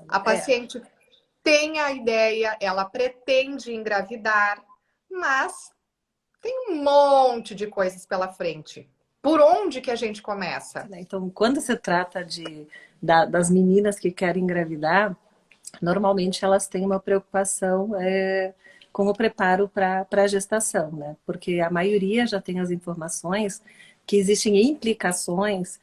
A É, paciente tem a ideia, ela pretende engravidar, mas tem um monte de coisas pela frente. Por onde que a gente começa? né? Então, quando se trata das meninas que querem engravidar, normalmente elas têm uma preocupação com o preparo para a gestação, né? Porque a maioria já tem as informações que existem implicações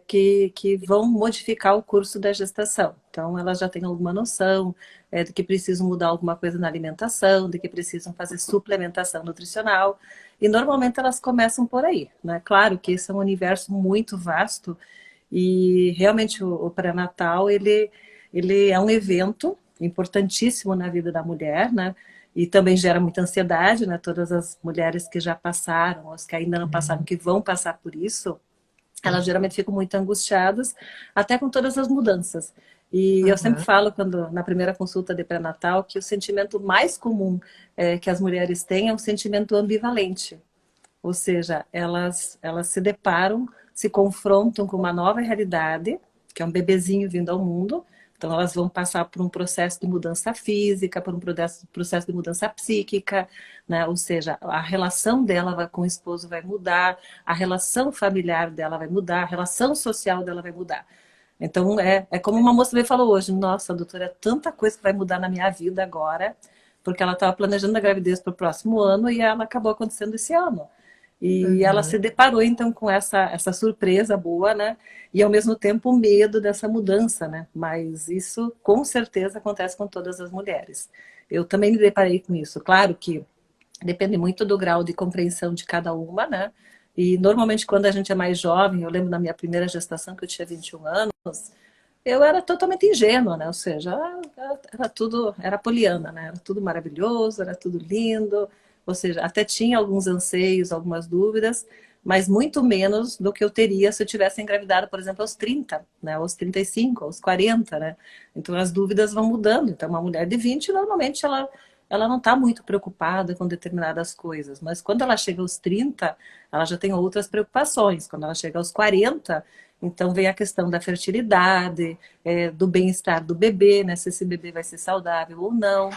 que vão modificar o curso da gestação. Então, elas já têm alguma noção de que precisam mudar alguma coisa na alimentação, de que precisam fazer suplementação nutricional. E normalmente elas começam por aí, né? Claro que esse é um universo muito vasto e realmente o pré-natal, ele é um evento importantíssimo na vida da mulher, né? E também gera muita ansiedade, né? Todas as mulheres que já passaram, as que ainda não passaram, que vão passar por isso, elas geralmente ficam muito angustiadas, até com todas as mudanças. E eu sempre Uhum. falo, na primeira consulta de pré-natal, que o sentimento mais comum que as mulheres têm é um sentimento ambivalente. Ou seja, elas se deparam, se confrontam com uma nova realidade, que é um bebezinho vindo ao mundo. Então, elas vão passar por um processo de mudança física, por um processo de mudança psíquica, né? Ou seja, a relação dela com o esposo vai mudar, a relação familiar dela vai mudar, a relação social dela vai mudar. Então, é como uma moça me falou hoje: nossa, doutora, é tanta coisa que vai mudar na minha vida agora, porque ela estava planejando a gravidez para o próximo ano e ela acabou acontecendo esse ano. E ela se Uhum. deparou então com essa surpresa boa, né? E ao mesmo tempo o medo dessa mudança, né? Mas isso com certeza acontece com todas as mulheres. Eu também me deparei com isso. Claro que depende muito do grau de compreensão de cada uma, né? E normalmente quando a gente é mais jovem, eu lembro da minha primeira gestação, que eu tinha 21 anos, eu era totalmente ingênua, né? Ou seja, era tudo, era poliana, né? Era tudo maravilhoso, era tudo lindo. Ou seja, até tinha alguns anseios, algumas dúvidas, mas muito menos do que eu teria se eu tivesse engravidado, por exemplo, aos 30, né? Aos 35, aos 40, né? Então as dúvidas vão mudando. Então uma mulher de 20, normalmente ela não está muito preocupada com determinadas coisas, mas quando ela chega aos 30, ela já tem outras preocupações. Quando ela chega aos 40, então vem a questão da fertilidade, do bem-estar do bebê, né? Se esse bebê vai ser saudável ou não.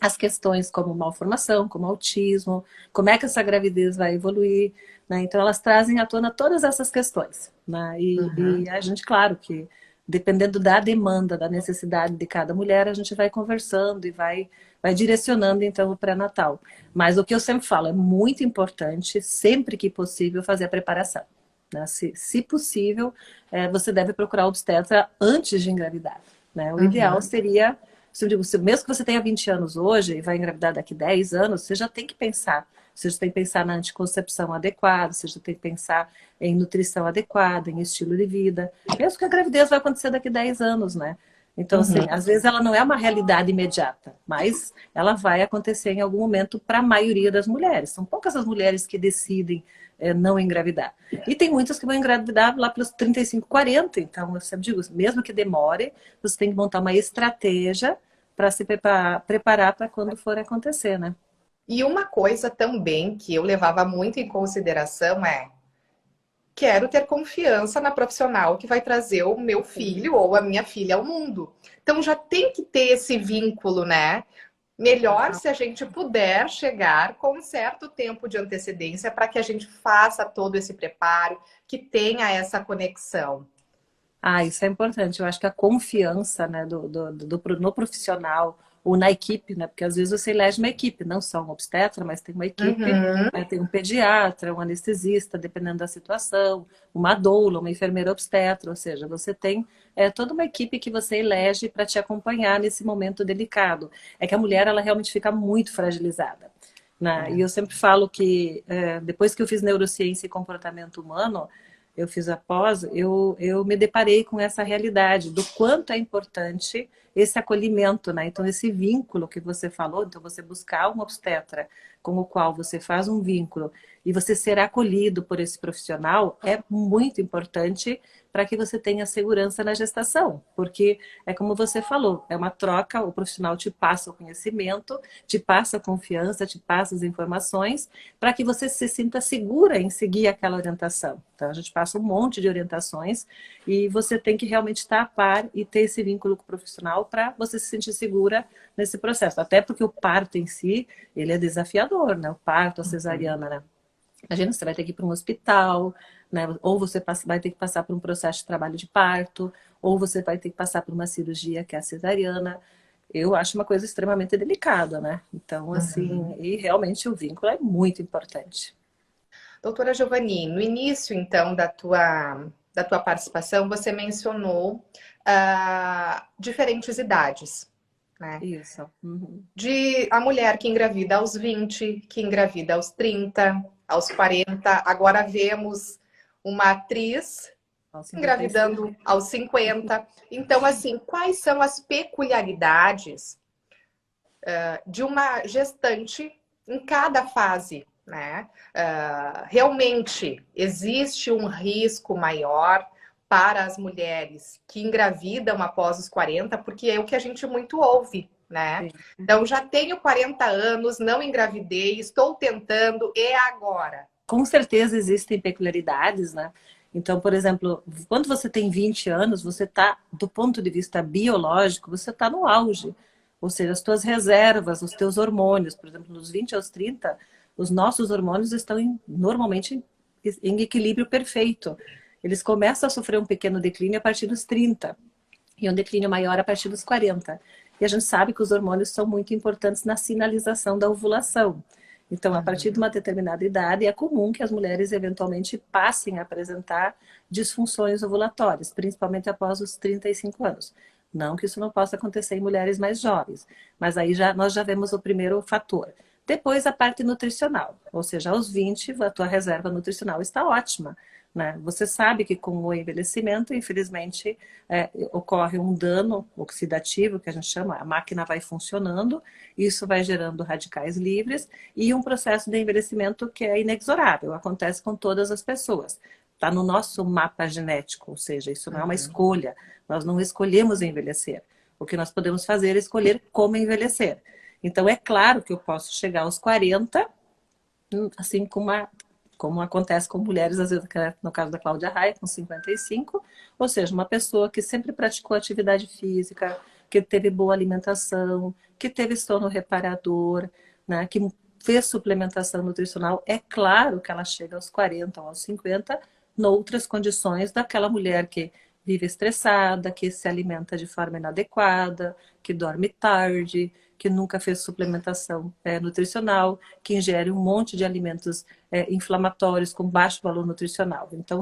As questões como malformação, como autismo, como é que essa gravidez vai evoluir, né? Então elas trazem à tona todas essas questões, né? Uhum. E a gente, claro que dependendo da demanda, da necessidade de cada mulher, a gente vai conversando e vai direcionando então o pré-natal. Mas o que eu sempre falo, é muito importante, sempre que possível, fazer a preparação, né? Se possível, você deve procurar o obstetra antes de engravidar, né? O ideal Uhum. seria, se eu digo, mesmo que você tenha 20 anos hoje e vai engravidar daqui 10 anos, você já tem que pensar. Você já tem que pensar na anticoncepção adequada, você já tem que pensar em nutrição adequada, em estilo de vida. Mesmo que a gravidez vai acontecer daqui 10 anos, né? Então, Uhum. assim, às vezes ela não é uma realidade imediata, mas ela vai acontecer em algum momento para a maioria das mulheres. São poucas as mulheres que decidem não engravidar. E tem muitas que vão engravidar lá pelos 35, 40. Então, eu sempre digo, mesmo que demore, você tem que montar uma estratégia para se preparar para quando for acontecer, né? E uma coisa também que eu levava muito em consideração é: quero ter confiança na profissional que vai trazer o meu filho ou a minha filha ao mundo. Então já tem que ter esse vínculo, né? Melhor se a gente puder chegar com um certo tempo de antecedência para que a gente faça todo esse preparo, que tenha essa conexão. Ah, isso é importante. Eu acho que a confiança, né, no profissional ou na equipe, né, porque às vezes você elege uma equipe, não só um obstetra, mas tem uma equipe, Uhum. né, tem um pediatra, um anestesista, dependendo da situação, uma doula, uma enfermeira obstetra, ou seja, você tem toda uma equipe que você elege para te acompanhar nesse momento delicado. É que a mulher, ela realmente fica muito fragilizada, né? E eu sempre falo que depois que eu fiz neurociência e comportamento humano, eu fiz a pós, eu me deparei com essa realidade do quanto é importante esse acolhimento, né? Então, esse vínculo que você falou, então você buscar um obstetra com o qual você faz um vínculo e você ser acolhido por esse profissional é muito importante para que você tenha segurança na gestação, porque é como você falou, é uma troca, o profissional te passa o conhecimento, te passa a confiança, te passa as informações, para que você se sinta segura em seguir aquela orientação. Então, a gente passa um monte de orientações e você tem que realmente estar a par e ter esse vínculo com o profissional para você se sentir segura nesse processo. Até porque o parto em si, ele é desafiador, né? O parto, a cesariana, né? Imagina, você vai ter que ir para um hospital, né? Ou você vai ter que passar por um processo de trabalho de parto, ou você vai ter que passar por uma cirurgia que é a cesariana. Eu acho uma coisa extremamente delicada, né? Então, assim, e realmente o vínculo é muito importante. Doutora Giovanni, no início, então, da tua participação, você mencionou diferentes idades, né? Isso. Uhum. De a mulher que engravida aos 20, que engravida aos 30, aos 40. Agora vemos uma atriz Aos 55. engravidando aos 50. Então, assim, quais são as peculiaridades de uma gestante em cada fase, né? Realmente existe um risco maior para as mulheres que engravidam após os 40, porque é o que a gente muito ouve, né? Sim. Então, já tenho 40 anos, não engravidei, estou tentando, e agora? Com certeza existem peculiaridades, né? Então, por exemplo, quando você tem 20 anos, você está, do ponto de vista biológico, você está no auge. Ou seja, as tuas reservas, os teus hormônios, por exemplo, dos 20 aos 30, os nossos hormônios estão normalmente em equilíbrio perfeito. Eles começam a sofrer um pequeno declínio a partir dos 30 e um declínio maior a partir dos 40. E a gente sabe que os hormônios são muito importantes na sinalização da ovulação. Então, a partir de uma determinada idade, é comum que as mulheres eventualmente passem a apresentar disfunções ovulatórias, principalmente após os 35 anos. Não que isso não possa acontecer em mulheres mais jovens, mas aí nós já vemos o primeiro fator. Depois, a parte nutricional, ou seja, aos 20, a tua reserva nutricional está ótima, né? Você sabe que com o envelhecimento, infelizmente, ocorre um dano oxidativo, que a gente chama, a máquina vai funcionando, isso vai gerando radicais livres e um processo de envelhecimento que é inexorável, acontece com todas as pessoas. Está no nosso mapa genético, ou seja, isso não é uma escolha, nós não escolhemos envelhecer. O que nós podemos fazer é escolher como envelhecer. Então, é claro que eu posso chegar aos 40, assim como acontece com mulheres, às vezes, no caso da Cláudia Raia, com 55, ou seja, uma pessoa que sempre praticou atividade física, que teve boa alimentação, que teve sono reparador, né, que fez suplementação nutricional, é claro que ela chega aos 40 ou aos 50, noutras condições daquela mulher que vive estressada, que se alimenta de forma inadequada, que dorme tarde, que nunca fez suplementação nutricional, que ingere um monte de alimentos inflamatórios com baixo valor nutricional. Então,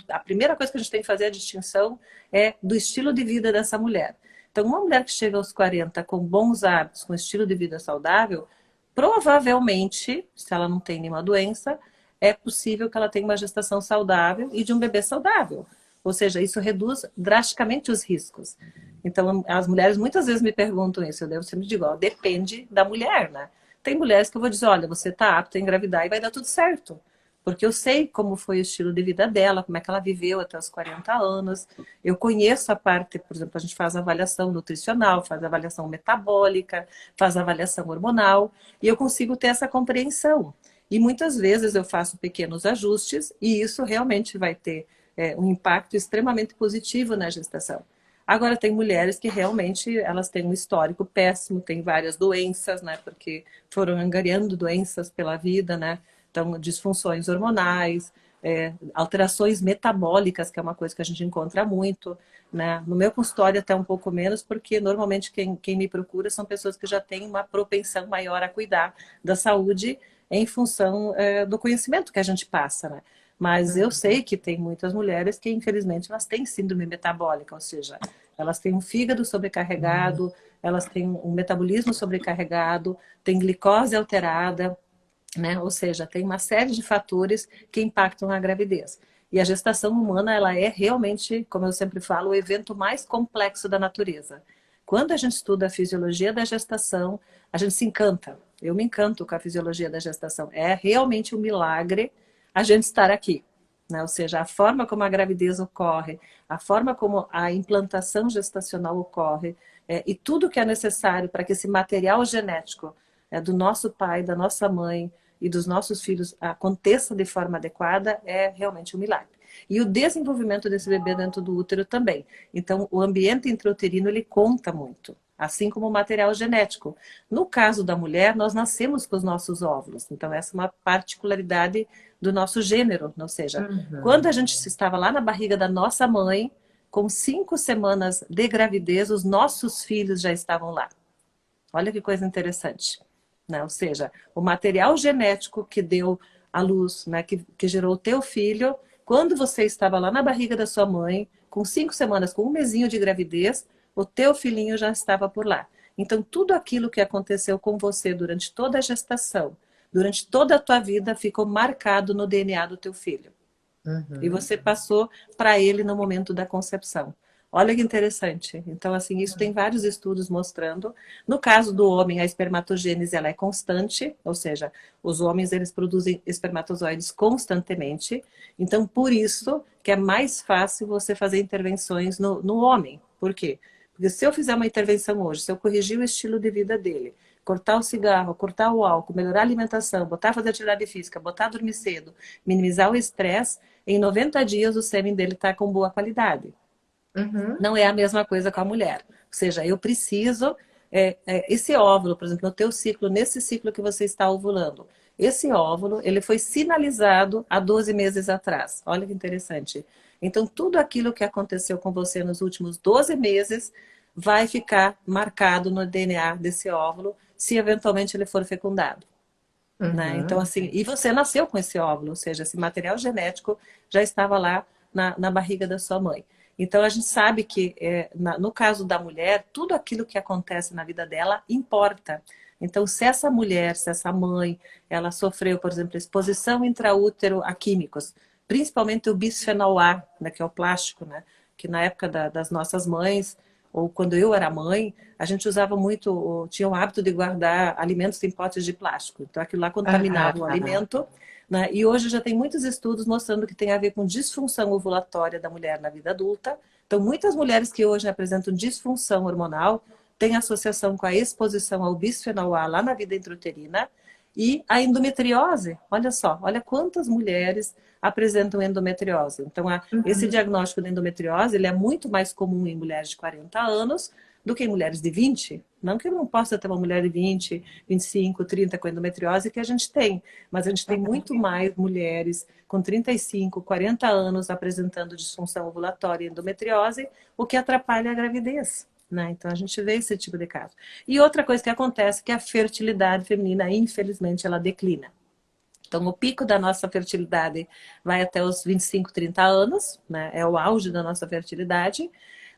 a primeira coisa que a gente tem que fazer a distinção é do estilo de vida dessa mulher. Então, uma mulher que chega aos 40 com bons hábitos, com estilo de vida saudável, provavelmente, se ela não tem nenhuma doença, é possível que ela tenha uma gestação saudável e de um bebê saudável. Ou seja, isso reduz drasticamente os riscos. Então, as mulheres muitas vezes me perguntam isso. Eu sempre digo, ó, depende da mulher, né? Tem mulheres que eu vou dizer, olha, você está apta a engravidar e vai dar tudo certo. Porque eu sei como foi o estilo de vida dela, como é que ela viveu até os 40 anos. Eu conheço a parte, por exemplo, a gente faz avaliação nutricional, faz avaliação metabólica, faz avaliação hormonal, e eu consigo ter essa compreensão. E muitas vezes eu faço pequenos ajustes e isso realmente vai ter um impacto extremamente positivo na gestação. Agora, tem mulheres que realmente elas têm um histórico péssimo, têm várias doenças, né? Porque foram angariando doenças pela vida, né? Então, disfunções hormonais, alterações metabólicas, que é uma coisa que a gente encontra muito, né? No meu consultório até um pouco menos, porque normalmente quem me procura são pessoas que já têm uma propensão maior a cuidar da saúde em função do conhecimento que a gente passa, né? Mas eu sei que tem muitas mulheres que, infelizmente, elas têm síndrome metabólica, ou seja, elas têm um fígado sobrecarregado, elas têm um metabolismo sobrecarregado, têm glicose alterada, né? Ou seja, tem uma série de fatores que impactam a gravidez. E a gestação humana, ela é realmente, como eu sempre falo, o evento mais complexo da natureza. Quando a gente estuda a fisiologia da gestação, a gente se encanta. Eu me encanto com a fisiologia da gestação. É realmente um milagre a gente estar aqui, né? Ou seja, a forma como a gravidez ocorre, a forma como a implantação gestacional ocorre, e tudo que é necessário para que esse material genético do nosso pai, da nossa mãe e dos nossos filhos aconteça de forma adequada, é realmente um milagre. E o desenvolvimento desse bebê dentro do útero também. Então, o ambiente intrauterino, ele conta muito, assim como o material genético. No caso da mulher, nós nascemos com os nossos óvulos. Então, essa é uma particularidade do nosso gênero. Ou seja, quando a gente estava lá na barriga da nossa mãe, com 5 semanas de gravidez, os nossos filhos já estavam lá. Olha que coisa interessante, né? Ou seja, o material genético que deu a luz, né, que gerou o teu filho, quando você estava lá na barriga da sua mãe, com 5 semanas, com um mesinho de gravidez, o teu filhinho já estava por lá. Então, tudo aquilo que aconteceu com você durante toda a gestação, durante toda a tua vida, ficou marcado no DNA do teu filho. E você passou para ele no momento da concepção. Olha que interessante. Então, assim, isso tem vários estudos mostrando. No caso do homem, a espermatogênese ela é constante, ou seja, os homens eles produzem espermatozoides constantemente. Então, por isso que é mais fácil você fazer intervenções no homem. Por quê? Porque se eu fizer uma intervenção hoje, se eu corrigir o estilo de vida dele, cortar o cigarro, cortar o álcool, melhorar a alimentação, botar a fazer atividade física, botar a dormir cedo, minimizar o estresse, em 90 dias o sêmen dele está com boa qualidade. Não é a mesma coisa com a mulher. Ou seja, eu preciso, esse óvulo, por exemplo, no teu ciclo, nesse ciclo que você está ovulando, esse óvulo, ele foi sinalizado há 12 meses atrás. Olha que interessante. Então, tudo aquilo que aconteceu com você nos últimos 12 meses vai ficar marcado no DNA desse óvulo, se eventualmente ele for fecundado. Né? Então, assim, e você nasceu com esse óvulo, ou seja, esse material genético já estava lá na barriga da sua mãe. Então, a gente sabe que, no caso da mulher, tudo aquilo que acontece na vida dela importa. Então, se essa mulher, se essa mãe, ela sofreu, por exemplo, exposição intraútero a químicos, principalmente o bisfenol A, né, que é o plástico, né, que na época das nossas mães, ou quando eu era mãe, a gente usava muito, tinha o hábito de guardar alimentos em potes de plástico. Então, aquilo lá contaminava o alimento. Né? E hoje já tem muitos estudos mostrando que tem a ver com disfunção ovulatória da mulher na vida adulta. Então, muitas mulheres que hoje apresentam disfunção hormonal têm associação com a exposição ao bisfenol A lá na vida intrauterina. E a endometriose, olha só, olha quantas mulheres apresentam endometriose. Então, esse diagnóstico de endometriose ele é muito mais comum em mulheres de 40 anos do que em mulheres de 20. Não que eu não possa ter uma mulher de 20, 25, 30 com endometriose que a gente tem, mas a gente tem muito mais mulheres com 35, 40 anos apresentando disfunção ovulatória e endometriose, o que atrapalha a gravidez. Né? Então a gente vê esse tipo de caso. E outra coisa que acontece é que a fertilidade feminina, infelizmente, ela declina. Então o pico da nossa fertilidade vai até os 25, 30 anos, né? É o auge da nossa fertilidade.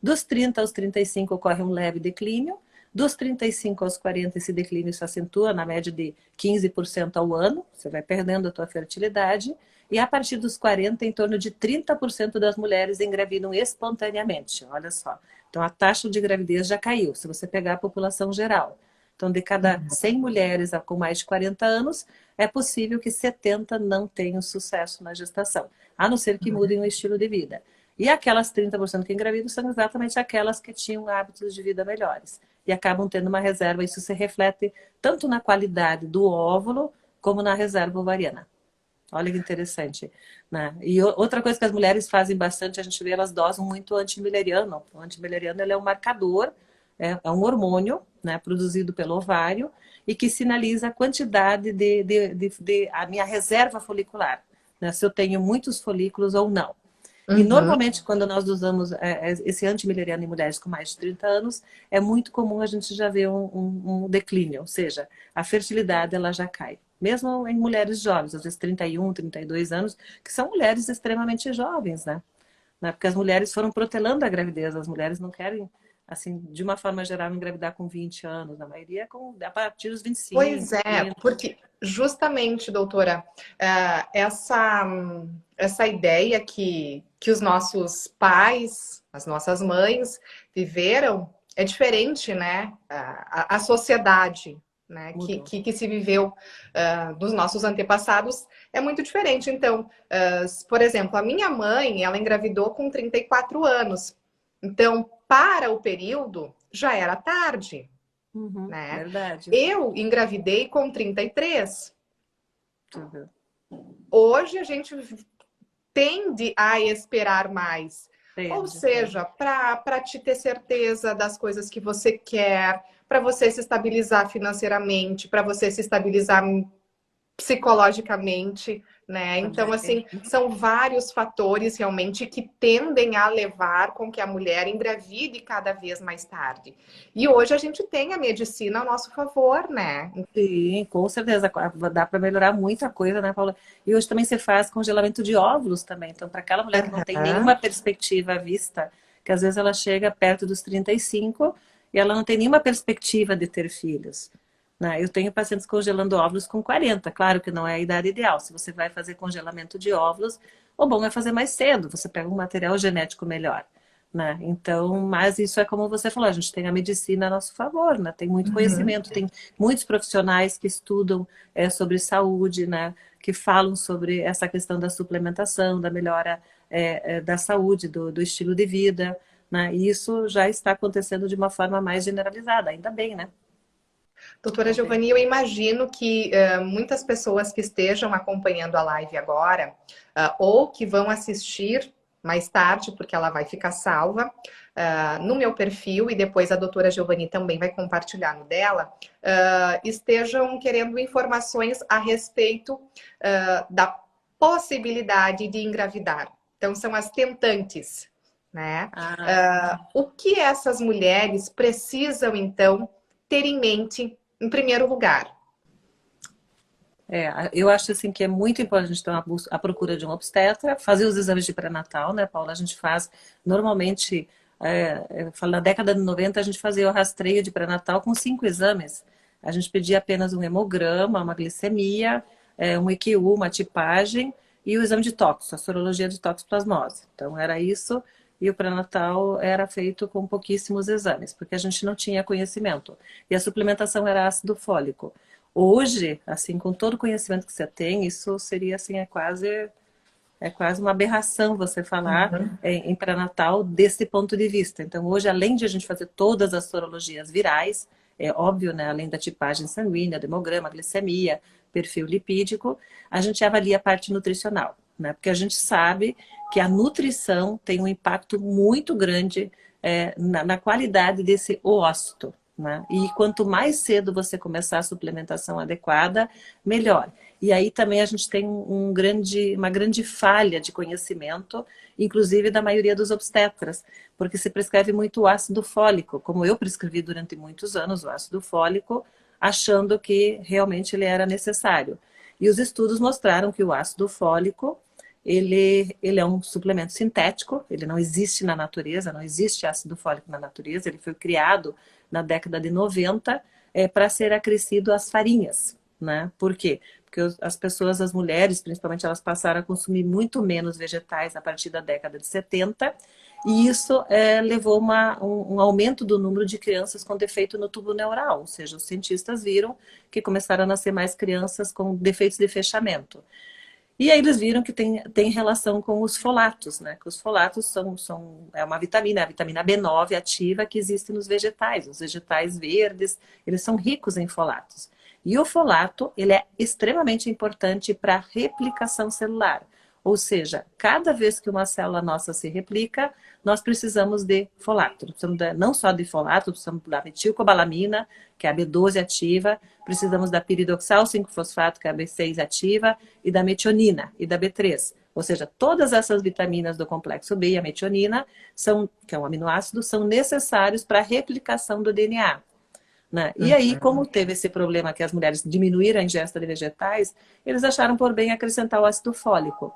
Dos 30 aos 35 ocorre um leve declínio. Dos 35 aos 40 esse declínio se acentua na média de 15% ao ano. Você vai perdendo a tua fertilidade. E a partir dos 40, em torno de 30% das mulheres engravidam espontaneamente. Olha só. Então, a taxa de gravidez já caiu, se você pegar a população geral. Então, de cada 100 mulheres com mais de 40 anos, é possível que 70 não tenham sucesso na gestação, a não ser que mudem o estilo de vida. E aquelas 30% que engravidam são exatamente aquelas que tinham hábitos de vida melhores. E acabam tendo uma reserva. Isso se reflete tanto na qualidade do óvulo, como na reserva ovariana. Olha que interessante. Né? E outra coisa que as mulheres fazem bastante, a gente vê, elas dosam muito o antimileriano. O antimileriano ele é um marcador, é um hormônio, né, produzido pelo ovário e que sinaliza a quantidade de a minha reserva folicular, né, se eu tenho muitos folículos ou não. E normalmente quando nós usamos esse antimileriano em mulheres com mais de 30 anos, é muito comum a gente já ver um declínio, ou seja, a fertilidade ela já cai. Mesmo em mulheres jovens, às vezes 31, 32 anos, que são mulheres extremamente jovens, né? Porque as mulheres foram protelando a gravidez, as mulheres não querem, assim, de uma forma geral, engravidar com 20 anos, a maioria é a partir dos 25. Pois é, 30. Porque justamente, doutora, essa ideia que os nossos pais, as nossas mães viveram, é diferente, né? A sociedade, né? Mudou. Que se viveu dos nossos antepassados é muito diferente. Então, por exemplo, a minha mãe, ela engravidou com 34 anos. Então, para o período, já era tarde, Uhum, né? verdade. Eu engravidei com 33. Uhum. Hoje a gente tende a esperar mais. Ou Entendi. seja, para te ter certeza das coisas que você quer, para você se estabilizar financeiramente, para você se estabilizar psicologicamente, né? Então, Também. assim, são vários fatores realmente que tendem a levar com que a mulher engravide cada vez mais tarde. E hoje a gente tem a medicina ao nosso favor, né? Sim, com certeza. Dá para melhorar muita coisa, né, Paula? E hoje também se faz congelamento de óvulos também. Então, para aquela mulher que não tem Aham. nenhuma perspectiva à vista, que às vezes ela chega perto dos 35 e ela não tem nenhuma perspectiva de ter filhos. Né? Eu tenho pacientes congelando óvulos com 40. Claro que não é a idade ideal. Se você vai fazer congelamento de óvulos, o bom é fazer mais cedo. Você pega um material genético melhor. Né? Então, mas isso é como você falou, a gente tem a medicina a nosso favor, né? Tem muito Uhum. conhecimento, tem muitos profissionais que estudam sobre saúde, né? Que falam sobre essa questão da suplementação, da melhora da saúde, do estilo de vida, né? E isso já está acontecendo de uma forma mais generalizada, ainda bem, né? Doutora Ainda bem. Giovanni, eu imagino que muitas pessoas que estejam acompanhando a live agora, ou que vão assistir mais tarde, porque ela vai ficar salva no meu perfil, e depois a doutora Giovanni também vai compartilhar no dela, estejam querendo informações a respeito da possibilidade de engravidar. Então, são as tentantes, né? Ah, O que essas mulheres precisam, então, ter em mente em primeiro lugar? eu acho assim que é muito importante a gente ter a procura de um obstetra, fazer os exames de pré-natal, né, Paula? A gente faz normalmente, eu falo, na década de 90 a gente fazia o rastreio de pré-natal com 5 exames. A gente pedia apenas um hemograma, uma glicemia, um EQU, uma tipagem e o exame de toxo, a sorologia de toxoplasmose. Então era isso. E o pré-natal era feito com pouquíssimos exames, porque a gente não tinha conhecimento. E a suplementação era ácido fólico. Hoje, assim, com todo o conhecimento que você tem, isso seria assim, é quase uma aberração você falar Uhum. em pré-natal desse ponto de vista. Então, hoje, além de a gente fazer todas as sorologias virais, é óbvio, né, além da tipagem sanguínea, hemograma, glicemia, perfil lipídico, a gente avalia a parte nutricional, né? Porque a gente sabe que a nutrição tem um impacto muito grande na qualidade desse óssito. Né? E quanto mais cedo você começar a suplementação adequada, melhor. E aí também a gente tem uma grande falha de conhecimento, inclusive da maioria dos obstetras, porque se prescreve muito o ácido fólico, como eu prescrevi durante muitos anos o ácido fólico, achando que realmente ele era necessário. E os estudos mostraram que o ácido fólico ele é um suplemento sintético, ele não existe na natureza, não existe ácido fólico na natureza, ele foi criado na década de 90 para ser acrescido às farinhas. Né? Por quê? Porque as pessoas, as mulheres, principalmente, elas passaram a consumir muito menos vegetais a partir da década de 70, e isso levou um aumento do número de crianças com defeito no tubo neural, ou seja, os cientistas viram que começaram a nascer mais crianças com defeitos de fechamento. E aí eles viram que tem relação com os folatos, né? Que os folatos é uma vitamina, a vitamina B9 ativa que existe nos vegetais. Os vegetais verdes, eles são ricos em folatos. E o folato, ele é extremamente importante para a replicação celular. Ou seja, cada vez que uma célula nossa se replica, nós precisamos de folato. Precisamos não só de folato, precisamos da metilcobalamina, que é a B12 ativa, precisamos da piridoxal 5-fosfato, que é a B6 ativa, e da metionina e da B3. Ou seja, todas essas vitaminas do complexo B e a metionina, que é um aminoácido, são necessários para a replicação do DNA. Né? E aí, como Uhum. teve esse problema que as mulheres diminuíram a ingesta de vegetais, eles acharam por bem acrescentar o ácido fólico.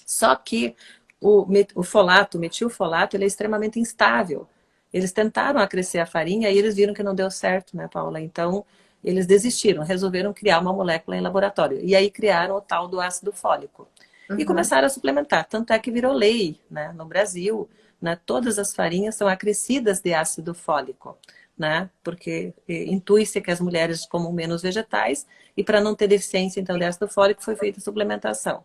Só que o folato, o metilfolato, ele é extremamente instável. Eles tentaram acrescer a farinha e eles viram que não deu certo, né, Paula? Então, eles desistiram, resolveram criar uma molécula em laboratório. E aí criaram o tal do ácido fólico. E Uhum. começaram a suplementar. Tanto é que virou lei, né, no Brasil. né, todas as farinhas são acrescidas de ácido fólico, né, porque intui-se que as mulheres comam menos vegetais e para não ter deficiência então de ácido fólico foi feita a suplementação.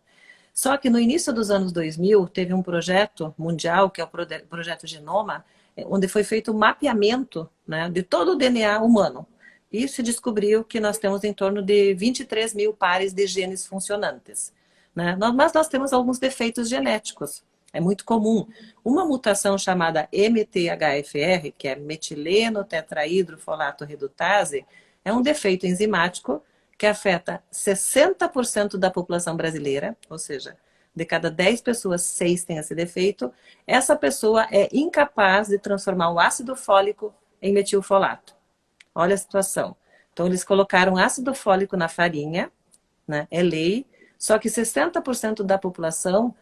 Só que no início dos anos 2000 teve um projeto mundial, que é o projeto Genoma, onde foi feito o mapeamento, né, de todo o DNA humano. E se descobriu que nós temos em torno de 23 mil pares de genes funcionantes, né? Mas nós temos alguns defeitos genéticos. É muito comum. Uma mutação chamada MTHFR, que é metileno tetrahidrofolato redutase, é um defeito enzimático que afeta 60% da população brasileira, ou seja, de cada 10 pessoas, 6 têm esse defeito. Essa pessoa é incapaz de transformar o ácido fólico em metilfolato. Olha a situação. Então, eles colocaram ácido fólico na farinha, né? É lei, só que 60% da população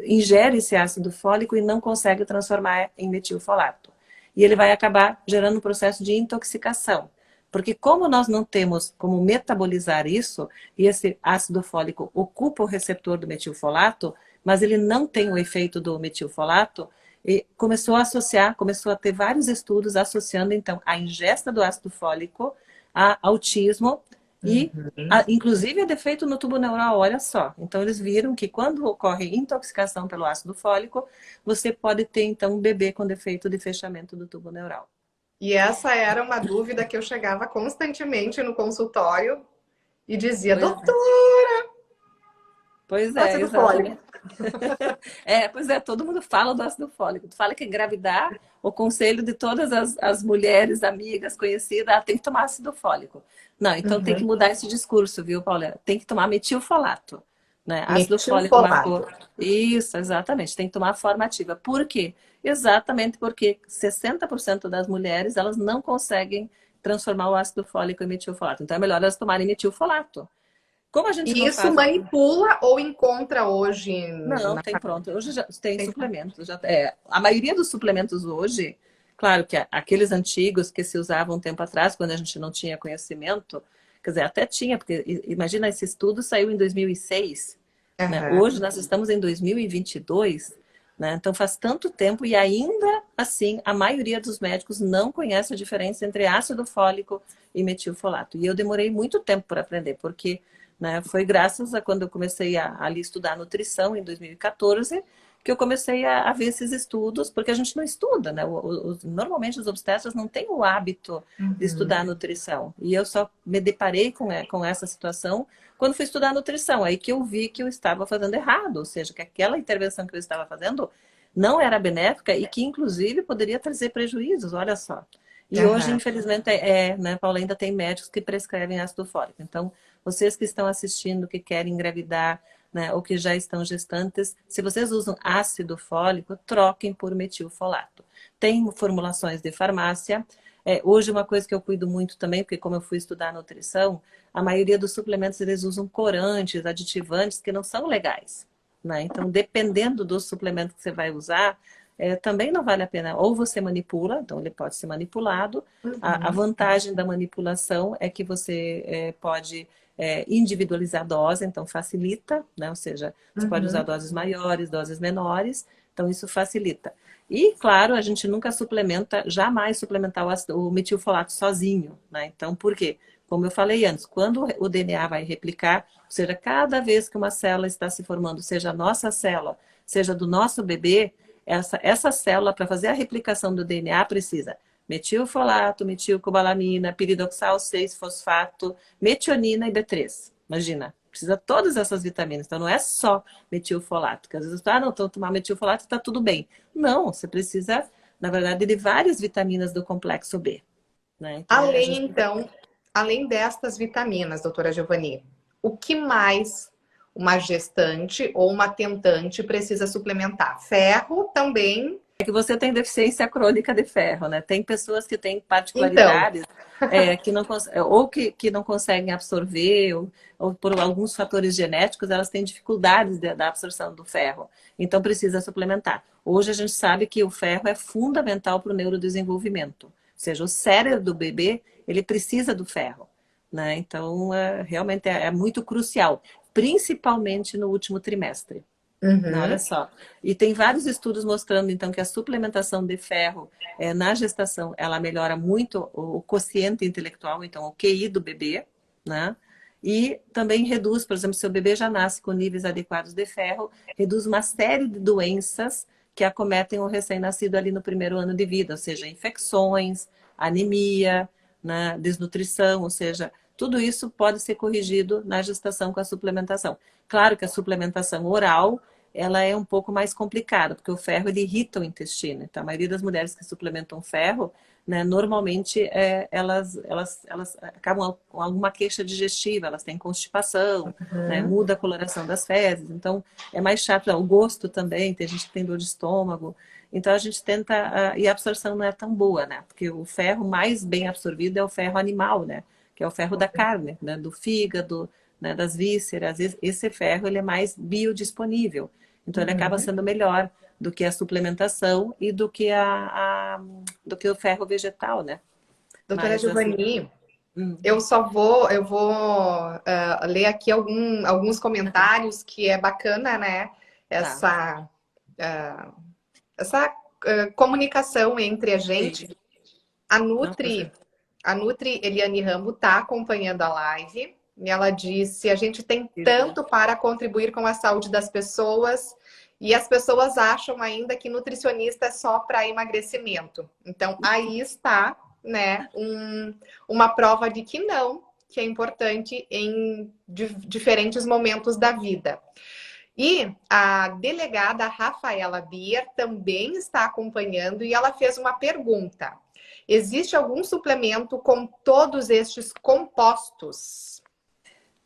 ingere esse ácido fólico e não consegue transformar em metilfolato. E ele vai acabar gerando um processo de intoxicação. Porque como nós não temos como metabolizar isso, e esse ácido fólico ocupa o receptor do metilfolato, mas ele não tem o efeito do metilfolato, e começou a associar, começou a ter vários estudos associando, então, a ingesta do ácido fólico a autismo e, inclusive, a defeito no tubo neural, olha só. Então, eles viram que quando ocorre intoxicação pelo ácido fólico, você pode ter, então, um bebê com defeito de fechamento do tubo neural. E essa era uma dúvida que eu chegava constantemente no consultório e dizia, doutora, Pois é, ácido fólico. exatamente. Pois é, todo mundo fala do ácido fólico. Tu fala que engravidar, o conselho de todas as mulheres, amigas, conhecidas, tem que tomar ácido fólico. Não, então tem que mudar esse discurso, viu, Paula? Tem que tomar metilfolato, né? Ácido fólico marcou. Isso, exatamente. Tem que tomar a forma ativa. Por quê? Exatamente porque 60% das mulheres, elas não conseguem transformar o ácido fólico em metilfolato. Então é melhor elas tomarem metilfolato. Como a gente E não isso faz... manipula ou encontra hoje? Não, tem pronto. Hoje já tem suplementos. A maioria dos suplementos hoje, claro que aqueles antigos que se usavam um tempo atrás, quando a gente não tinha conhecimento, quer dizer, até tinha, porque imagina, esse estudo saiu em 2006, né? Hoje nós estamos em 2022, né? Então faz tanto tempo e ainda assim a maioria dos médicos não conhece a diferença entre ácido fólico e metilfolato. E eu demorei muito tempo para aprender, porque... né? Foi graças a quando eu comecei a ali estudar nutrição em 2014 que eu comecei a ver esses estudos, porque a gente não estuda, né? Normalmente os obstetras não têm o hábito de estudar nutrição. E eu só me deparei com essa situação quando fui estudar nutrição. Aí que eu vi que eu estava fazendo errado, ou seja, que aquela intervenção que eu estava fazendo não era benéfica e que inclusive poderia trazer prejuízos, olha só. E hoje, infelizmente, né, Paula, ainda tem médicos que prescrevem ácido fólico. Então, vocês que estão assistindo, que querem engravidar, né, ou que já estão gestantes, se vocês usam ácido fólico, troquem por metilfolato. Tem formulações de farmácia. Hoje, uma coisa que eu cuido muito também, porque como eu fui estudar nutrição, a maioria dos suplementos, eles usam corantes, aditivantes, que não são legais, né? Então, dependendo do suplemento que você vai usar, também não vale a pena. Ou você manipula, então ele pode ser manipulado. A vantagem da manipulação é que você pode individualizar a dose, então facilita, né? Ou seja, você pode usar doses maiores, doses menores, então isso facilita. E, claro, a gente nunca suplementa, jamais suplementar o metilfolato sozinho, né? Então, por quê? Como eu falei antes, quando o DNA vai replicar, ou seja, cada vez que uma célula está se formando, seja a nossa célula, seja do nosso bebê, essa célula, para fazer a replicação do DNA, precisa metilfolato, metilcobalamina, piridoxal 6-fosfato, metionina e B3. Imagina, precisa todas essas vitaminas. Então, não é só metilfolato, porque às vezes, não, então tomar metilfolato está tudo bem. Não, você precisa, na verdade, de várias vitaminas do complexo B, né? Então, além destas vitaminas, doutora Giovanni, o que mais uma gestante ou uma tentante precisa suplementar? Ferro também. É que você tem deficiência crônica de ferro, né? Tem pessoas que têm particularidades que não, ou que não conseguem absorver, ou por alguns fatores genéticos, elas têm dificuldades da absorção do ferro. Então, precisa suplementar. Hoje, a gente sabe que o ferro é fundamental para o neurodesenvolvimento. Ou seja, o cérebro do bebê, ele precisa do ferro, né? Então, realmente é muito crucial, principalmente no último trimestre. Não, olha Uhum. só. E tem vários estudos mostrando, então, que a suplementação de ferro na gestação, ela melhora muito o quociente intelectual, então, o QI do bebê, né? E também reduz, por exemplo, se o bebê já nasce com níveis adequados de ferro, reduz uma série de doenças que acometem o recém-nascido ali no primeiro ano de vida, ou seja, infecções, anemia, né? Desnutrição, ou seja, tudo isso pode ser corrigido na gestação com a suplementação. Claro que a suplementação oral ela é um pouco mais complicada, porque o ferro ele irrita o intestino. Então, a maioria das mulheres que suplementam ferro, né, normalmente elas acabam com alguma queixa digestiva, elas têm constipação, né, Uhum. muda a coloração das fezes, então é mais chato. O gosto também, tem gente que tem dor de estômago. Então a gente tenta, e a absorção não é tão boa, né? Porque o ferro mais bem absorvido é o ferro animal, né? Que é o ferro da carne, né? Do fígado, né? Das vísceras. Esse ferro ele é mais biodisponível. Então ele acaba Uhum. sendo melhor do que a suplementação e do que do que o ferro vegetal, né? Doutora Mas assim, Giovanni, hum, eu vou ler aqui alguns comentários que é bacana, né? tá. Essa, ah, essa comunicação entre a Sim. gente. A Não, com Nutri, certeza. a Nutri Eliane Rambo está acompanhando a live e ela disse: a gente tem Que bom. tanto para contribuir com a saúde das pessoas e as pessoas acham ainda que nutricionista é só para emagrecimento. Então aí está, né, uma prova de que não, que é importante em diferentes momentos da vida. E a delegada Rafaela Bier também está acompanhando e ela fez uma pergunta. Existe algum suplemento com todos estes compostos?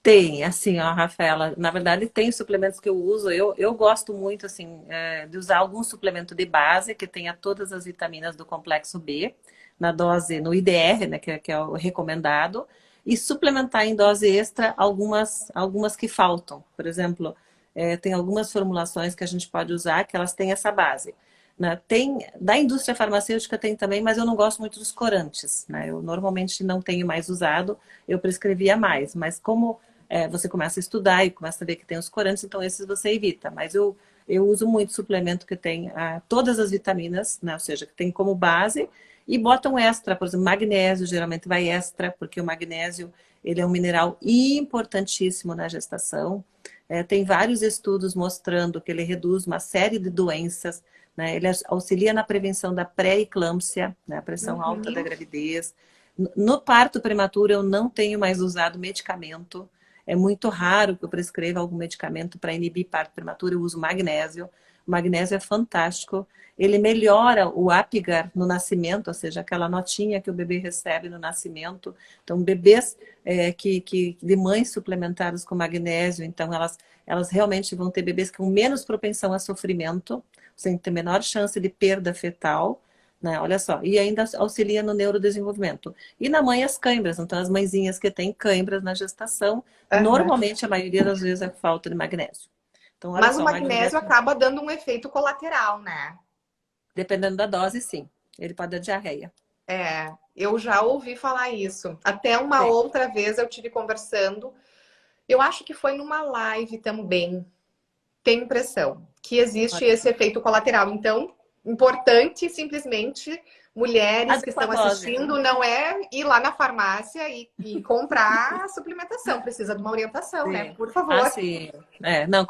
Tem, assim, ó, Rafaela, na verdade tem suplementos que eu uso, eu gosto muito, assim, de usar algum suplemento de base que tenha todas as vitaminas do complexo B, na dose, no IDR, né, que é o recomendado, e suplementar em dose extra algumas que faltam. Por exemplo, tem algumas formulações que a gente pode usar que elas têm essa base. Né? Tem, da indústria farmacêutica tem também, mas eu não gosto muito dos corantes, né? Eu normalmente não tenho mais usado, eu prescrevia mais, mas como você começa a estudar e começa a ver que tem os corantes, então esses você evita. Mas eu uso muito suplemento que tem todas as vitaminas, né? Ou seja, que tem como base e botam extra, por exemplo, magnésio geralmente vai extra, porque o magnésio ele é um mineral importantíssimo na gestação. Tem vários estudos mostrando que ele reduz uma série de doenças, né? Ele auxilia na prevenção da pré-eclâmpsia, né? A pressão alta da Uhum. gravidez. No parto prematuro eu não tenho mais usado medicamento. É muito raro que eu prescreva algum medicamento para inibir parto prematuro, eu uso magnésio. O magnésio é fantástico. Ele melhora o Apgar no nascimento, ou seja, aquela notinha que o bebê recebe no nascimento. Então, bebês de mães suplementadas com magnésio, então elas realmente vão ter bebês com menos propensão a sofrimento, sem ter menor chance de perda fetal. Né? Olha só, e ainda auxilia no neurodesenvolvimento. E na mãe as cãibras, então as mãezinhas que têm cãibras na gestação, Aham. normalmente a maioria das vezes é falta de magnésio. Então, olha Mas o só, o magnésio magnésio, acaba dando um efeito colateral, né? dependendo da dose, sim, ele pode dar diarreia. É, eu já ouvi falar isso. Até uma Tem. outra vez eu tive conversando. Eu acho que foi numa live também. Tenho impressão que existe Pode esse ser. efeito colateral. Então, importante simplesmente mulheres que Adequa a estão dose. assistindo não é ir lá na farmácia e comprar a suplementação, precisa de uma orientação, né? Sim. Por Ah, favor. sim. Não,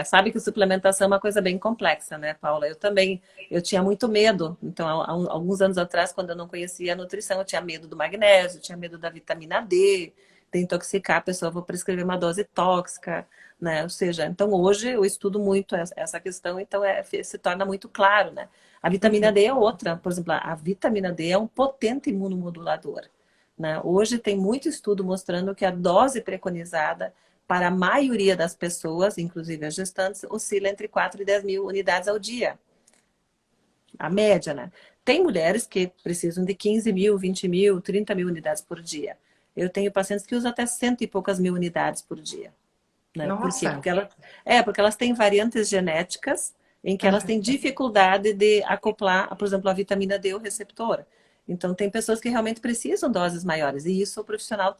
sabe que suplementação é uma coisa bem complexa, né, Paula? Eu também, eu tinha muito medo. Então, alguns anos atrás, quando eu não conhecia a nutrição, eu tinha medo do magnésio, tinha medo da vitamina D, de intoxicar a pessoa, vou prescrever uma dose tóxica, né? Ou seja, então hoje eu estudo muito essa questão, então se torna muito claro, né? A vitamina D é outra, por exemplo, a vitamina D é um potente imunomodulador, né? Hoje tem muito estudo mostrando que a dose preconizada para a maioria das pessoas, inclusive as gestantes, oscila entre 4 e 10 mil unidades ao dia. A média, né? Tem mulheres que precisam de 15 mil, 20 mil, 30 mil unidades por dia. Eu tenho pacientes que usam até cento e poucas mil unidades por dia. Né? Por quê? Nossa. Porque elas têm variantes genéticas em que elas Aham. têm dificuldade de acoplar, por exemplo, a vitamina D ao receptor. Então, tem pessoas que realmente precisam doses maiores, e isso o profissional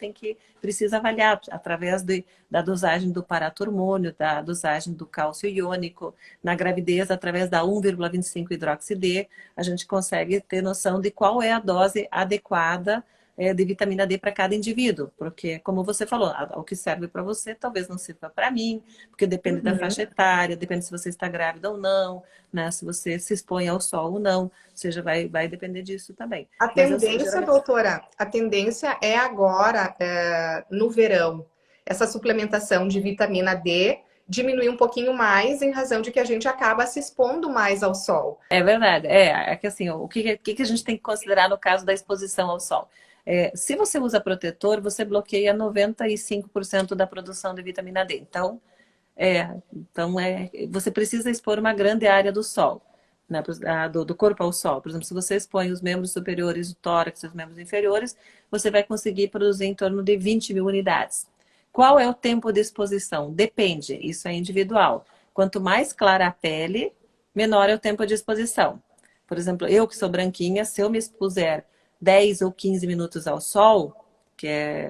precisa avaliar através da dosagem do paratormônio, da dosagem do cálcio iônico. Na gravidez, através da 1,25-hidroxi-D, a gente consegue ter noção de qual é a dose adequada de vitamina D para cada indivíduo, porque, como você falou, o que serve para você talvez não sirva para mim, porque depende da faixa etária, depende se você está grávida ou não, né? Se você se expõe ao sol ou não, ou seja, vai depender disso também. A Mas eu sei, tendência, geralmente... doutora, a tendência é agora, no verão, essa suplementação de vitamina D diminuir um pouquinho mais em razão de que a gente acaba se expondo mais ao sol. É verdade, é que assim, o que a gente tem que considerar no caso da exposição ao sol? Se você usa protetor, você bloqueia 95% da produção de vitamina D. Então, você precisa expor uma grande área do sol, né, do corpo ao sol. Por exemplo, se você expõe os membros superiores, o tórax e os membros inferiores, você vai conseguir produzir em torno de 20.000 unidades. Qual é o tempo de exposição? Depende, isso é individual. Quanto mais clara a pele, menor é o tempo de exposição. Por exemplo, eu que sou branquinha, se eu me expuser 10 ou 15 minutos ao sol,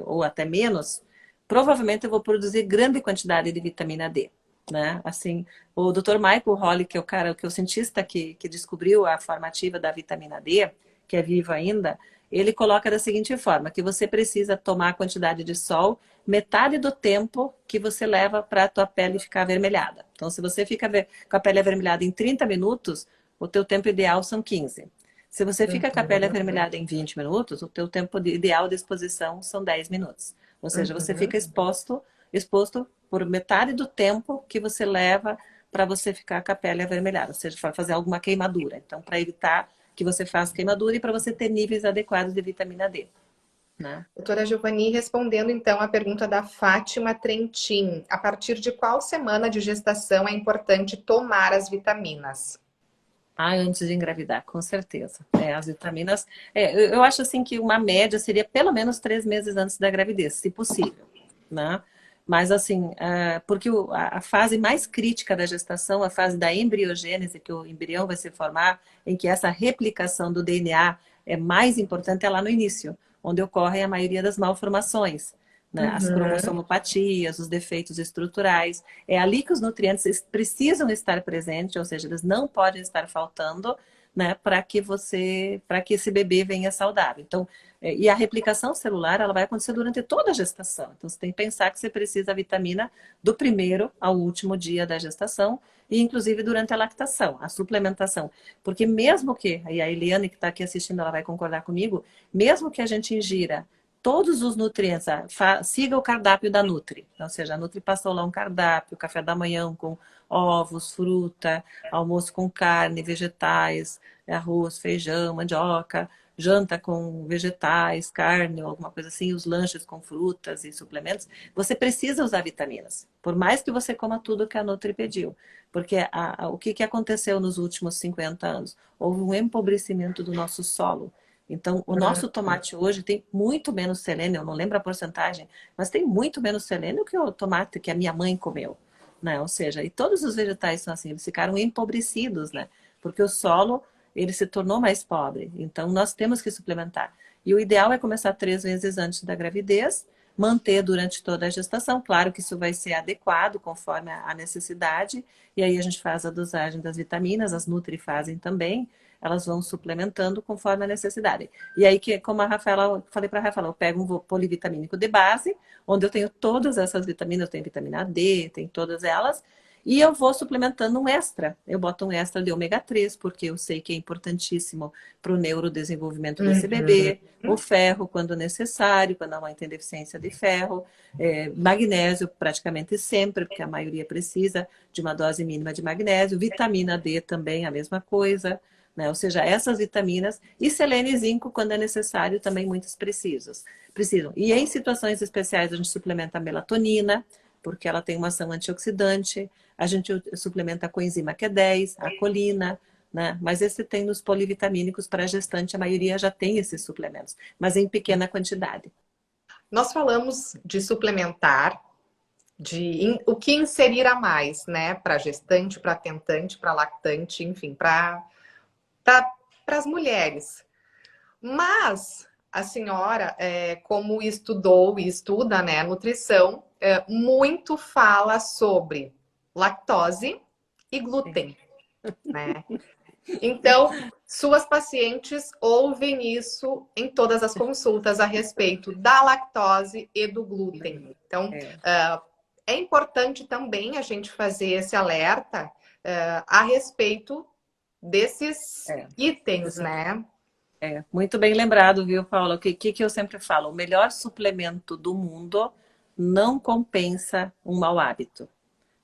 ou até menos, provavelmente eu vou produzir grande quantidade de vitamina D, né? Assim, o Dr. Michael Holly, que é o cientista que descobriu a forma ativa da vitamina D, que é vivo ainda, ele coloca da seguinte forma, que você precisa tomar a quantidade de sol metade do tempo que você leva para a tua pele ficar avermelhada. Então, se você fica com a pele avermelhada em 30 minutos, o teu tempo ideal são 15. Se você fica com a pele avermelhada em 20 minutos, o teu tempo ideal de exposição são 10 minutos. Ou seja, você fica exposto por metade do tempo que você leva para você ficar com a pele avermelhada, ou seja, para fazer alguma queimadura. Então, para evitar que você faça queimadura e para você ter níveis adequados de vitamina D. Né? Doutora Giovanni, respondendo então a pergunta da Fátima Trentin, a partir de qual semana de gestação é importante tomar as vitaminas? Antes de engravidar, com certeza. As vitaminas... eu acho assim que uma média seria pelo menos 3 meses antes da gravidez, se possível. Né? Mas assim, porque a fase mais crítica da gestação, a fase da embriogênese, que o embrião vai se formar, em que essa replicação do DNA é mais importante, é lá no início, onde ocorrem a maioria das malformações. Né? As cromossomopatias, os defeitos estruturais. É ali que os nutrientes precisam estar presentes, ou seja, eles não podem estar faltando, né, para que esse bebê venha saudável. Então, e a replicação celular, ela vai acontecer durante toda a gestação. Então, você tem que pensar que você precisa da vitamina do primeiro ao último dia da gestação, e inclusive durante a lactação, a suplementação. Porque mesmo que, e a Eliane que está aqui assistindo, ela vai concordar comigo, mesmo que a gente ingira todos os nutrientes, siga o cardápio da Nutri. Ou seja, a Nutri passou lá um cardápio, café da manhã com ovos, fruta, almoço com carne, vegetais, arroz, feijão, mandioca, janta com vegetais, carne ou alguma coisa assim, os lanches com frutas e suplementos. Você precisa usar vitaminas, por mais que você coma tudo que a Nutri pediu. Porque o que aconteceu nos últimos 50 anos? Houve um empobrecimento do nosso solo. Então, o nosso tomate hoje tem muito menos selênio, eu não lembro a porcentagem, mas tem muito menos selênio que o tomate que a minha mãe comeu, né? Ou seja, e todos os vegetais são assim, eles ficaram empobrecidos, né? Porque o solo, ele se tornou mais pobre. Então, nós temos que suplementar. E o ideal é começar 3 meses antes da gravidez, manter durante toda a gestação. Claro que isso vai ser adequado conforme a necessidade. E aí a gente faz a dosagem das vitaminas, as Nutri fazem também. Elas vão suplementando conforme a necessidade. E aí, como a Rafaela, falei para a Rafaela, eu pego um polivitamínico de base, onde eu tenho todas essas vitaminas, eu tenho vitamina D, tem todas elas, e eu vou suplementando um extra. Eu boto um extra de ômega 3, porque eu sei que é importantíssimo para o neurodesenvolvimento desse bebê, o ferro quando necessário, quando a mãe tem deficiência de ferro, magnésio praticamente sempre, porque a maioria precisa de uma dose mínima de magnésio, vitamina D também, a mesma coisa. Né? Ou seja, essas vitaminas e selênio e zinco, quando é necessário, também muitos precisam. E em situações especiais, a gente suplementa a melatonina, porque ela tem uma ação antioxidante, a gente suplementa a coenzima Q10, a colina, né? Mas esse tem nos polivitamínicos para gestante, a maioria já tem esses suplementos, mas em pequena quantidade. Nós falamos de suplementar, o que inserir a mais, né? Para gestante, para tentante, para lactante, enfim, para as mulheres. Mas a senhora, como estudou e estuda, né, nutrição, muito fala sobre lactose e Sim. glúten, né? Então, suas pacientes ouvem isso em todas as consultas a respeito da lactose e do glúten. Então, É, é importante também a gente fazer esse alerta a respeito desses é. itens, né? Muito bem lembrado, viu, Paula? O que eu sempre falo? O melhor suplemento do mundo não compensa um mau hábito.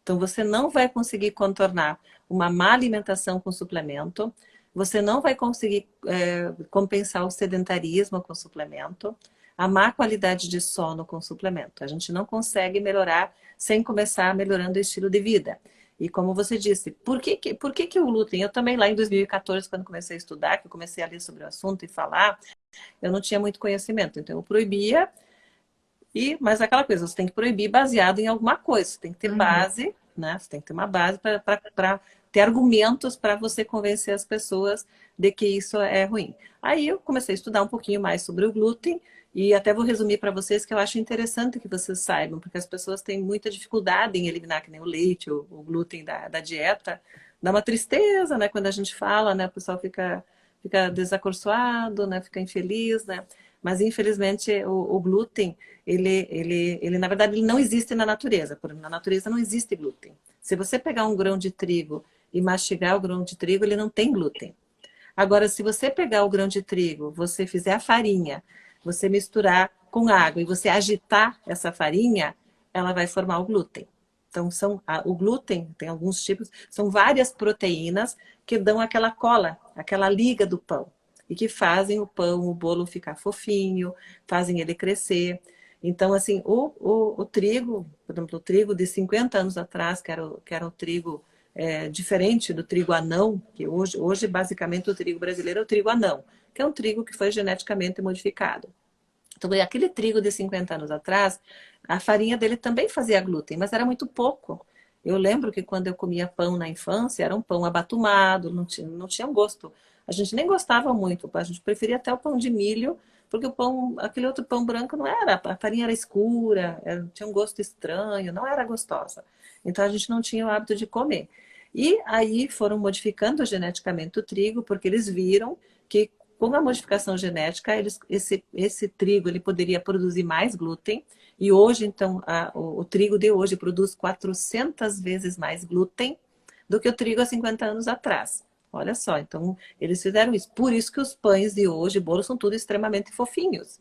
Então, você não vai conseguir contornar uma má alimentação com suplemento, você não vai conseguir compensar o sedentarismo com suplemento, a má qualidade de sono com suplemento. A gente não consegue melhorar sem começar melhorando o estilo de vida. E como você disse, por que o glúten? Eu também lá em 2014, quando comecei a estudar, que eu comecei a ler sobre o assunto e falar, eu não tinha muito conhecimento. Então eu proibia, mas aquela coisa, você tem que proibir baseado em alguma coisa, você tem que ter Uhum. base, né? Você tem que ter uma base para ter argumentos para você convencer as pessoas de que isso é ruim. Aí eu comecei a estudar um pouquinho mais sobre o glúten e até vou resumir para vocês que eu acho interessante que vocês saibam, porque as pessoas têm muita dificuldade em eliminar que nem o leite, o glúten da dieta. Dá uma tristeza, né? Quando a gente fala, né? O pessoal fica desacorçoado, né? Fica infeliz, né? Mas infelizmente o glúten ele, na verdade, ele não existe na natureza. Na natureza não existe glúten. Se você pegar um grão de trigo e mastigar o grão de trigo, ele não tem glúten. Agora, se você pegar o grão de trigo, você fizer a farinha, você misturar com água e você agitar essa farinha, ela vai formar o glúten. Então, o glúten, tem alguns tipos, são várias proteínas que dão aquela cola, aquela liga do pão. E que fazem o pão, o bolo ficar fofinho, fazem ele crescer. Então, assim, o trigo, por exemplo, o trigo de 50 anos atrás, que era o trigo diferente do trigo anão, que hoje basicamente o trigo brasileiro é o trigo anão, que é um trigo que foi geneticamente modificado. Então, aquele trigo de 50 anos atrás, a farinha dele também fazia glúten, mas era muito pouco. Eu lembro que quando eu comia pão na infância, era um pão abatumado, não tinha um gosto. A gente nem gostava muito, a gente preferia até o pão de milho, porque aquele outro pão branco não era, a farinha era escura, tinha um gosto estranho, não era gostosa. Então a gente não tinha o hábito de comer. E aí foram modificando geneticamente o trigo, porque eles viram que com a modificação genética, esse trigo ele poderia produzir mais glúten. E hoje, então, o trigo de hoje produz 400 vezes mais glúten do que o trigo há 50 anos atrás. Olha só, então eles fizeram isso. Por isso que os pães de hoje, bolos, são tudo extremamente fofinhos.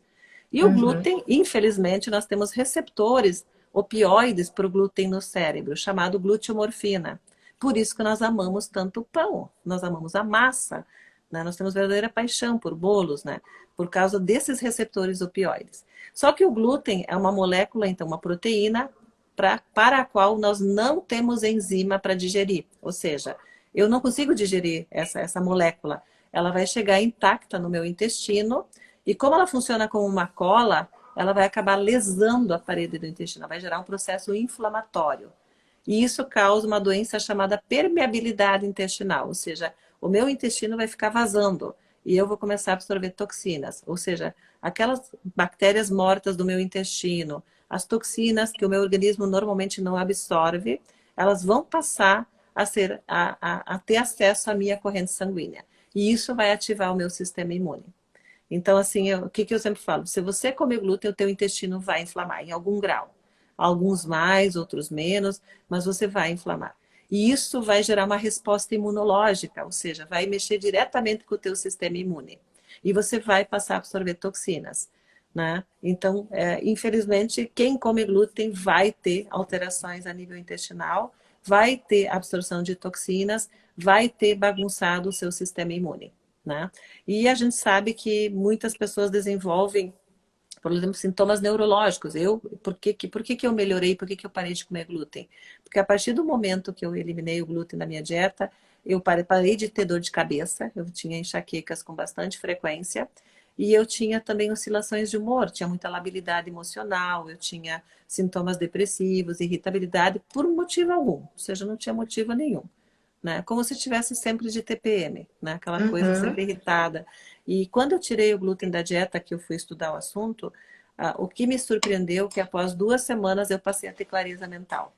E o Uhum. glúten, infelizmente, nós temos receptores opioides para o glúten no cérebro, chamado gluteomorfina. Por isso que nós amamos tanto o pão, nós amamos a massa, né? Nós temos verdadeira paixão por bolos, né? Por causa desses receptores opioides. Só que o glúten é uma molécula, então, uma proteína para a qual nós não temos enzima para digerir. Ou seja, eu não consigo digerir essa molécula. Ela vai chegar intacta no meu intestino e como ela funciona como uma cola, ela vai acabar lesando a parede do intestino, ela vai gerar um processo inflamatório. E isso causa uma doença chamada permeabilidade intestinal, ou seja, o meu intestino vai ficar vazando e eu vou começar a absorver toxinas, ou seja, aquelas bactérias mortas do meu intestino, as toxinas que o meu organismo normalmente não absorve, elas vão passar a ter acesso à minha corrente sanguínea. E isso vai ativar o meu sistema imune. Então, assim, o que eu sempre falo? Se você comer glúten, o teu intestino vai inflamar em algum grau. Alguns mais, outros menos, mas você vai inflamar. E isso vai gerar uma resposta imunológica, ou seja, vai mexer diretamente com o teu sistema imune. E você vai passar a absorver toxinas, né? Então, infelizmente, quem come glúten vai ter alterações a nível intestinal, vai ter absorção de toxinas, vai ter bagunçado o seu sistema imune, né? E a gente sabe que muitas pessoas desenvolvem, por exemplo, sintomas neurológicos. Por que eu melhorei? Por que eu parei de comer glúten? Porque a partir do momento que eu eliminei o glúten da minha dieta, eu parei de ter dor de cabeça, eu tinha enxaquecas com bastante frequência, e eu tinha também oscilações de humor, tinha muita labilidade emocional, eu tinha sintomas depressivos, irritabilidade, por motivo algum, ou seja, não tinha motivo nenhum. né? Como se tivesse sempre de TPM, né? Aquela coisa Uhum. sempre irritada. E quando eu tirei o glúten da dieta, que eu fui estudar o assunto, o que me surpreendeu é que após 2 semanas eu passei a ter clareza mental.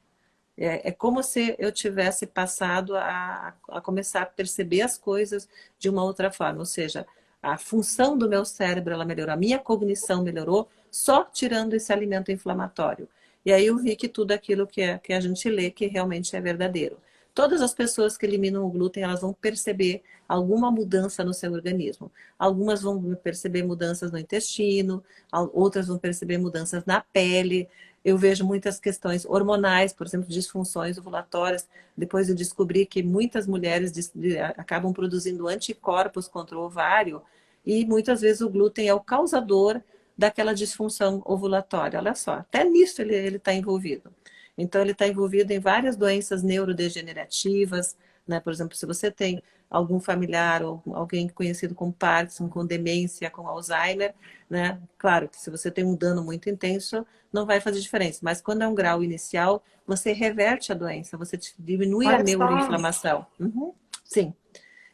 É como se eu tivesse passado a começar a perceber as coisas de uma outra forma. Ou seja, a função do meu cérebro ela melhorou, a minha cognição melhorou só tirando esse alimento inflamatório. E aí eu vi que tudo aquilo que a gente lê que realmente é verdadeiro. Todas as pessoas que eliminam o glúten, elas vão perceber alguma mudança no seu organismo. Algumas vão perceber mudanças no intestino, outras vão perceber mudanças na pele. Eu vejo muitas questões hormonais, por exemplo, disfunções ovulatórias. Depois eu descobri que muitas mulheres acabam produzindo anticorpos contra o ovário e muitas vezes o glúten é o causador daquela disfunção ovulatória. Olha só, até nisso ele está envolvido. Então, ele está envolvido em várias doenças neurodegenerativas, né? Por exemplo, se você tem algum familiar ou alguém conhecido com Parkinson, com demência, com Alzheimer, né? Claro que se você tem um dano muito intenso, não vai fazer diferença. Mas quando é um grau inicial, você reverte a doença, você diminui a Olha só. neuroinflamação. Uhum, sim.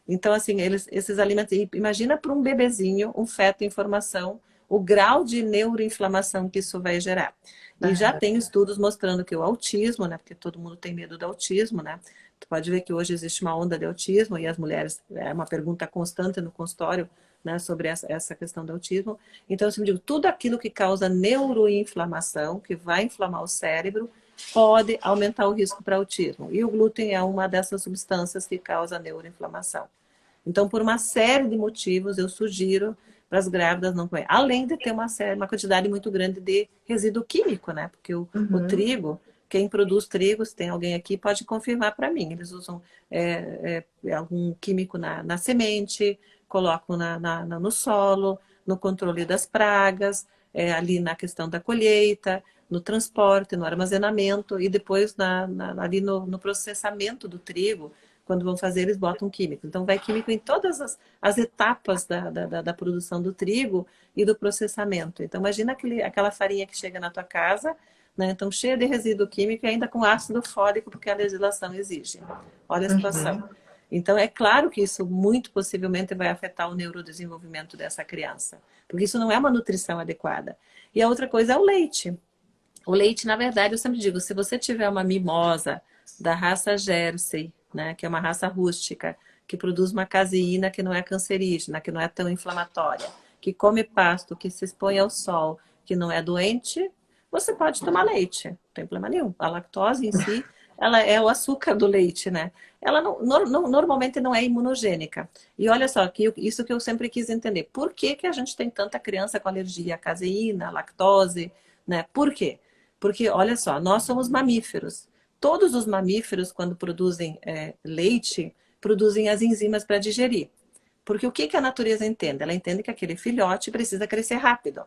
Então, assim, esses alimentos. Imagina para um bebezinho, um feto em formação, o grau de neuroinflamação que isso vai gerar. E já Aham. tem estudos mostrando que o autismo, né? Porque todo mundo tem medo do autismo, né? Tu pode ver que hoje existe uma onda de autismo e as mulheres, é uma pergunta constante no consultório, né, sobre essa questão do autismo. Então, eu sempre digo, tudo aquilo que causa neuroinflamação, que vai inflamar o cérebro, pode aumentar o risco para autismo. E o glúten é uma dessas substâncias que causa neuroinflamação. Então, por uma série de motivos, eu sugiro para as grávidas não comer. Além de ter uma quantidade muito grande de resíduo químico, né? Porque o Uhum. trigo, quem produz trigo, se tem alguém aqui, pode confirmar para mim. Eles usam algum químico na semente, colocam no solo, no controle das pragas, ali na questão da colheita, no transporte, no armazenamento e depois ali no processamento do trigo. Quando vão fazer, eles botam químico. Então, vai químico em todas as etapas da produção do trigo e do processamento. Então, imagina aquela farinha que chega na tua casa, né? Então, cheia de resíduo químico e ainda com ácido fólico, porque a legislação exige. Olha a situação. Uhum. Então, é claro que isso muito possivelmente vai afetar o neurodesenvolvimento dessa criança, porque isso não é uma nutrição adequada. E a outra coisa é o leite. O leite, na verdade, eu sempre digo, se você tiver uma mimosa da raça Jersey, né, que é uma raça rústica, que produz uma caseína que não é cancerígena, que não é tão inflamatória, que come pasto, que se expõe ao sol, que não é doente, você pode tomar leite, não tem problema nenhum. A lactose em si, ela é o açúcar do leite, né? Ela normalmente não é imunogênica. E olha só, isso que eu sempre quis entender. Por que que a gente tem tanta criança com alergia à caseína, à lactose, né? Por quê? Porque, olha só, nós somos mamíferos. Todos os mamíferos, quando produzem leite, produzem as enzimas para digerir. Porque o que que a natureza entende? Ela entende que aquele filhote precisa crescer rápido.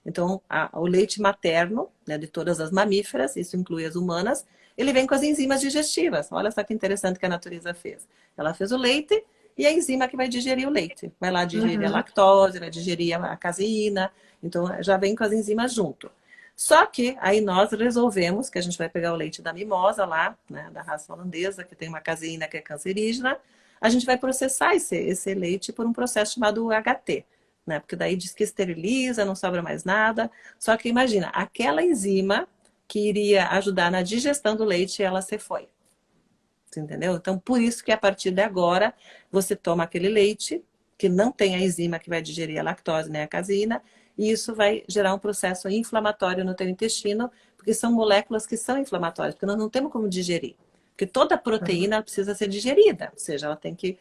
Então, o leite materno, né, de todas as mamíferas, isso inclui as humanas, ele vem com as enzimas digestivas. Olha só que interessante que a natureza fez. Ela fez o leite e a enzima que vai digerir o leite. Vai lá digerir a Uhum. lactose, vai digerir a caseína. Então, já vem com as enzimas junto. Só que aí nós resolvemos que a gente vai pegar o leite da mimosa lá, né, da raça holandesa, que tem uma caseína que é cancerígena, a gente vai processar esse leite por um processo chamado UHT, né? Porque daí diz que esteriliza, não sobra mais nada. Só que imagina, aquela enzima que iria ajudar na digestão do leite, ela se foi. Você entendeu? Então, por isso que a partir de agora, você toma aquele leite, que não tem a enzima que vai digerir a lactose nem a caseína, e isso vai gerar um processo inflamatório no teu intestino, porque são moléculas que são inflamatórias, porque nós não temos como digerir. Porque toda proteína precisa ser digerida, ou seja, ela tem que...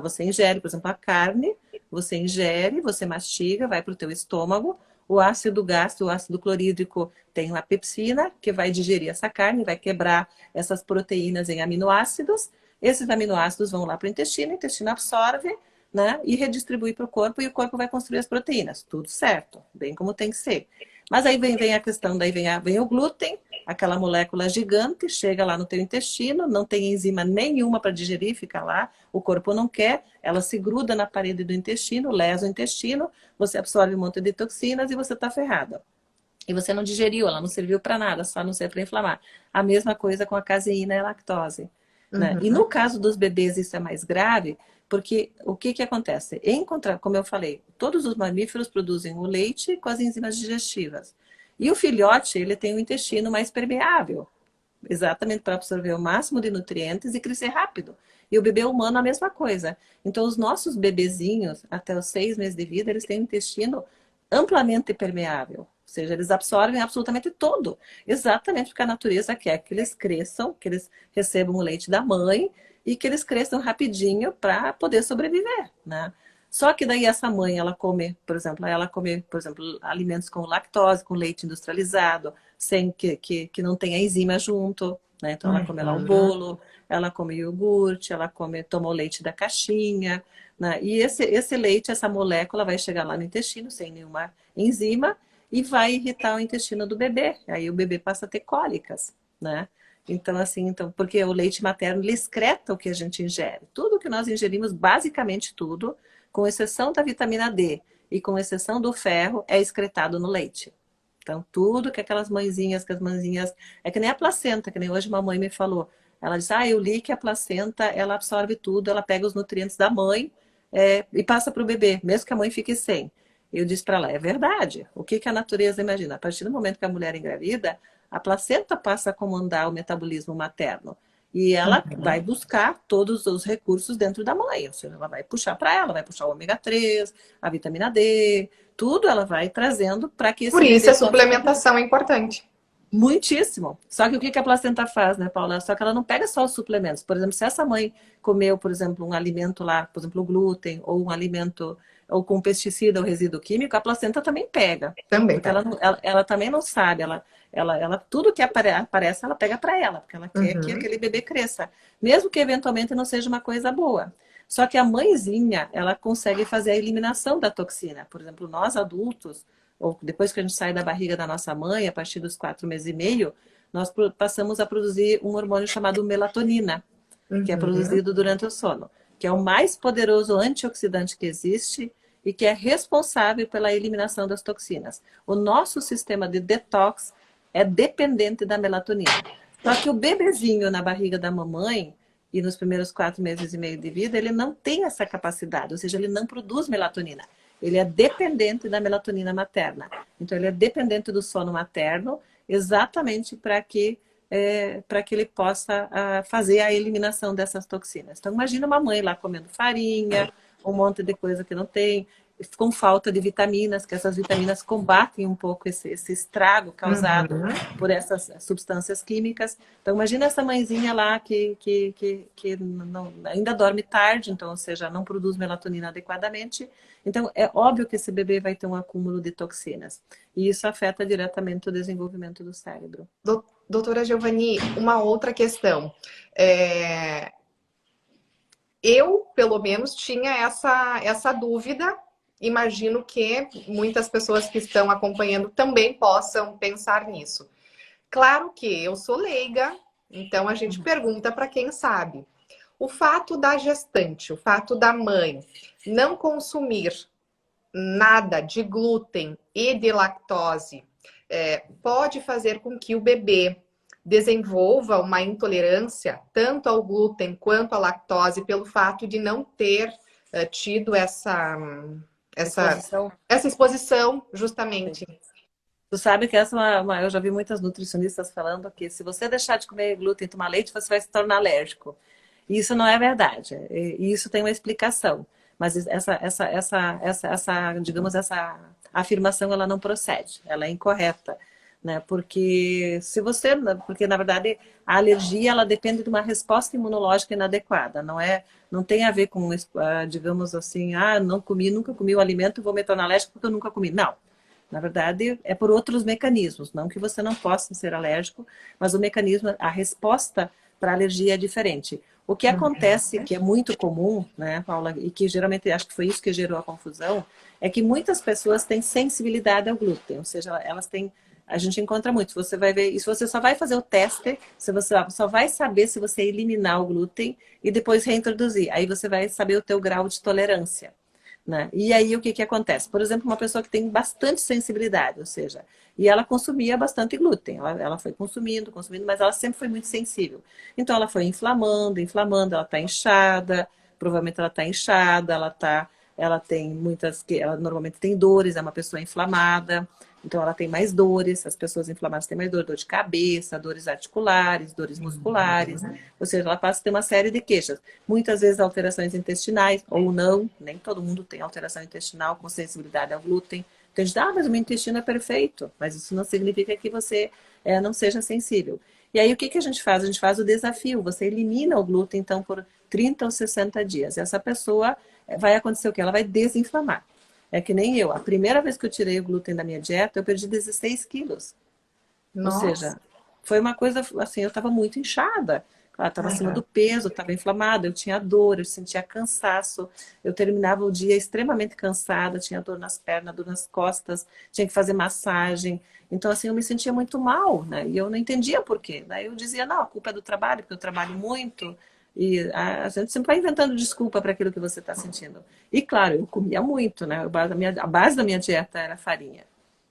Você ingere, por exemplo, a carne, você ingere, você mastiga, vai para o teu estômago, o ácido gástrico, o ácido clorídrico tem uma pepsina que vai digerir essa carne, vai quebrar essas proteínas em aminoácidos. Esses aminoácidos vão lá para o intestino absorve, né, e redistribui para o corpo e o corpo vai construir as proteínas. Tudo certo, bem como tem que ser. Mas aí vem a questão, daí vem o glúten, aquela molécula gigante, chega lá no teu intestino, não tem enzima nenhuma para digerir, fica lá, o corpo não quer, ela se gruda na parede do intestino, lesa o intestino, você absorve um monte de toxinas e você está ferrada. E você não digeriu, ela não serviu para nada, só não serve para inflamar. A mesma coisa com a caseína e a lactose. né? E no caso dos bebês isso é mais grave, porque o que que acontece? Como eu falei, todos os mamíferos produzem o leite com as enzimas digestivas. E o filhote, ele tem o intestino mais permeável, exatamente para absorver o máximo de nutrientes e crescer rápido. E o bebê humano a mesma coisa. Então os nossos bebezinhos, até os 6 meses de vida, eles têm um intestino amplamente permeável. Ou seja, eles absorvem absolutamente tudo. Exatamente porque a natureza quer que eles cresçam, que eles recebam o leite da mãe e que eles cresçam rapidinho para poder sobreviver, né? Só que daí essa mãe, ela come, por exemplo, alimentos com lactose, com leite industrializado, sem que não tenha enzima junto, né? Então ela come lá o bolo, ela come iogurte, toma o leite da caixinha, né? E esse leite, essa molécula vai chegar lá no intestino sem nenhuma enzima e vai irritar o intestino do bebê. Aí o bebê passa a ter cólicas, né? Então, assim, porque o leite materno ele excreta o que a gente ingere. Tudo que nós ingerimos, basicamente tudo, com exceção da vitamina D e com exceção do ferro, é excretado no leite. Então, tudo que aquelas mãezinhas, é que nem a placenta, que nem hoje uma mãe me falou. Ela disse, eu li que a placenta, ela absorve tudo, ela pega os nutrientes da mãe e passa para o bebê, mesmo que a mãe fique sem. Eu disse para ela, é verdade. O que a natureza imagina? A partir do momento que a mulher engravida, a placenta passa a comandar o metabolismo materno. E ela vai buscar todos os recursos dentro da mãe. Ou seja, ela vai puxar para ela, vai puxar o ômega 3, a vitamina D, tudo ela vai trazendo para que esse Por isso bebê a suplementação é importante. Muitíssimo. Só que o que a placenta faz, né, Paula? Só que ela não pega só os suplementos. Por exemplo, se essa mãe comeu, por exemplo, um alimento lá, por exemplo, o glúten, ou um alimento ou com pesticida ou resíduo químico, a placenta também pega. Também Porque pega. ela também não sabe. Tudo que aparece, ela pega para ela, porque ela quer que aquele bebê cresça. Mesmo que eventualmente não seja uma coisa boa. Só que a mãezinha, ela consegue fazer a eliminação da toxina. Por exemplo, nós adultos, ou depois que a gente sai da barriga da nossa mãe, a partir dos 4 meses e meio, nós passamos a produzir um hormônio chamado melatonina, que é produzido durante o sono, que é o mais poderoso antioxidante que existe e que é responsável pela eliminação das toxinas. O nosso sistema de detox é dependente da melatonina. Só que o bebezinho na barriga da mamãe, e nos primeiros 4 meses e meio de vida, ele não tem essa capacidade, ou seja, ele não produz melatonina. Ele é dependente da melatonina materna. Então, ele é dependente do sono materno exatamente para que ele possa fazer a eliminação dessas toxinas. Então, imagina uma mãe lá comendo farinha, um monte de coisa que não tem, com falta de vitaminas, que essas vitaminas combatem um pouco esse estrago causado por essas substâncias químicas. Então, imagina essa mãezinha lá que ainda dorme tarde, então, ou seja, não produz melatonina adequadamente. Então, é óbvio que esse bebê vai ter um acúmulo de toxinas. E isso afeta diretamente o desenvolvimento do cérebro. Doutora Giovanni, uma outra questão. Eu, pelo menos, tinha essa dúvida. Imagino que muitas pessoas que estão acompanhando também possam pensar nisso. Claro que eu sou leiga, então a gente pergunta para quem sabe. O fato da gestante, o fato da mãe não consumir nada de glúten e de lactose pode fazer com que o bebê desenvolva uma intolerância tanto ao glúten quanto à lactose pelo fato de não ter tido essa exposição, justamente. Sim. Tu sabe que essa eu já vi muitas nutricionistas falando que se você deixar de comer glúten e tomar leite, você vai se tornar alérgico. E isso não é verdade. E isso tem uma explicação. Mas digamos, essa afirmação ela não procede, ela é incorreta, né? Porque na verdade a alergia ela depende de uma resposta imunológica inadequada, não tem a ver com, digamos assim, nunca comi o alimento e vou me tornar alérgico porque eu nunca comi. Não. Na verdade, é por outros mecanismos, não que você não possa ser alérgico, mas o mecanismo, a resposta para a alergia é diferente. O que acontece, que é muito comum, né, Paula, e que geralmente acho que foi isso que gerou a confusão, é que muitas pessoas têm sensibilidade ao glúten, ou seja, elas têm, a gente encontra muito, você vai ver, e se você só vai fazer o teste, se você só vai saber se você eliminar o glúten e depois reintroduzir, aí você vai saber o teu grau de tolerância. né? E aí o que que acontece? Por exemplo, uma pessoa que tem bastante sensibilidade, ou seja, e ela consumia bastante glúten, ela foi consumindo, consumindo, mas ela sempre foi muito sensível. Então ela foi inflamando, inflamando, ela está inchada, provavelmente ela está inchada, ela tem muitas, ela normalmente tem dores, é uma pessoa inflamada, então ela tem mais dores, as pessoas inflamadas têm mais dor de cabeça, dores articulares, dores musculares, ou seja, ela passa a ter uma série de queixas. Muitas vezes alterações intestinais, ou não, nem todo mundo tem alteração intestinal com sensibilidade ao glúten. Então a gente diz, mas o meu intestino é perfeito, mas isso não significa que você não seja sensível. E aí o que que a gente faz? A gente faz o desafio, você elimina o glúten então por 30 ou 60 dias. Essa pessoa vai acontecer o quê? Ela vai desinflamar. É que nem eu. A primeira vez que eu tirei o glúten da minha dieta, eu perdi 16 quilos. Ou Nossa. seja, foi uma coisa assim, eu estava muito inchada. Ela estava acima do peso, estava inflamada, eu tinha dor, eu sentia cansaço. Eu terminava o dia extremamente cansada, tinha dor nas pernas, dor nas costas, tinha que fazer massagem. Então, assim, eu me sentia muito mal, né? E eu não entendia por quê. Daí eu dizia, não, a culpa é do trabalho, porque eu trabalho muito. E a gente sempre vai inventando desculpa para aquilo que você está sentindo. E claro, eu comia muito, né? A base da minha dieta era farinha,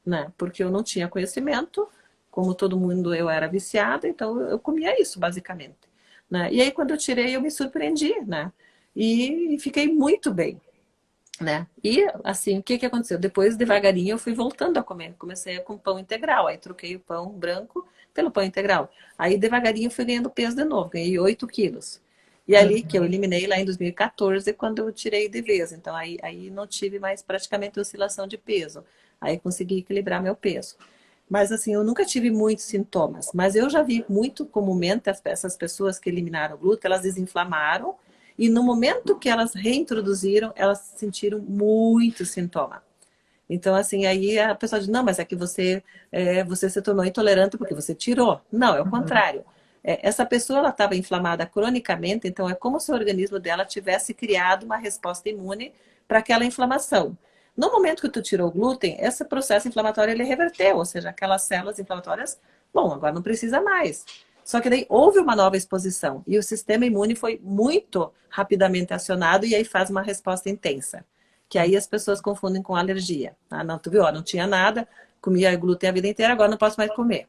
né? Porque eu não tinha conhecimento, como todo mundo eu era viciada, então eu comia isso, basicamente. Né? E aí, quando eu tirei, eu me surpreendi, né? E fiquei muito bem, né? E, assim, o que que aconteceu? Depois, devagarinho, eu fui voltando a comer. Comecei com pão integral, aí troquei o pão branco pelo pão integral. Aí, devagarinho, eu fui ganhando peso de novo, ganhei 8 quilos. E ali, que eu eliminei lá em 2014, quando eu tirei de vez. Então, aí não tive mais praticamente oscilação de peso. Aí, consegui equilibrar meu peso. Mas assim, eu nunca tive muitos sintomas, mas eu já vi muito comumente essas pessoas que eliminaram o glúten, elas desinflamaram e no momento que elas reintroduziram, elas sentiram muito sintoma. Então, assim, aí a pessoa diz, não, mas é que você se tornou intolerante porque você tirou. Não, é o contrário. Essa pessoa, ela estava inflamada cronicamente, então é como se o organismo dela tivesse criado uma resposta imune para aquela inflamação. No momento que tu tirou o glúten, esse processo inflamatório ele reverteu, ou seja, aquelas células inflamatórias, bom, agora não precisa mais. Só que daí houve uma nova exposição e o sistema imune foi muito rapidamente acionado e aí faz uma resposta intensa. Que aí as pessoas confundem com alergia. Ah, não, tu viu? Ó, não tinha nada, comia glúten a vida inteira, agora não posso mais comer.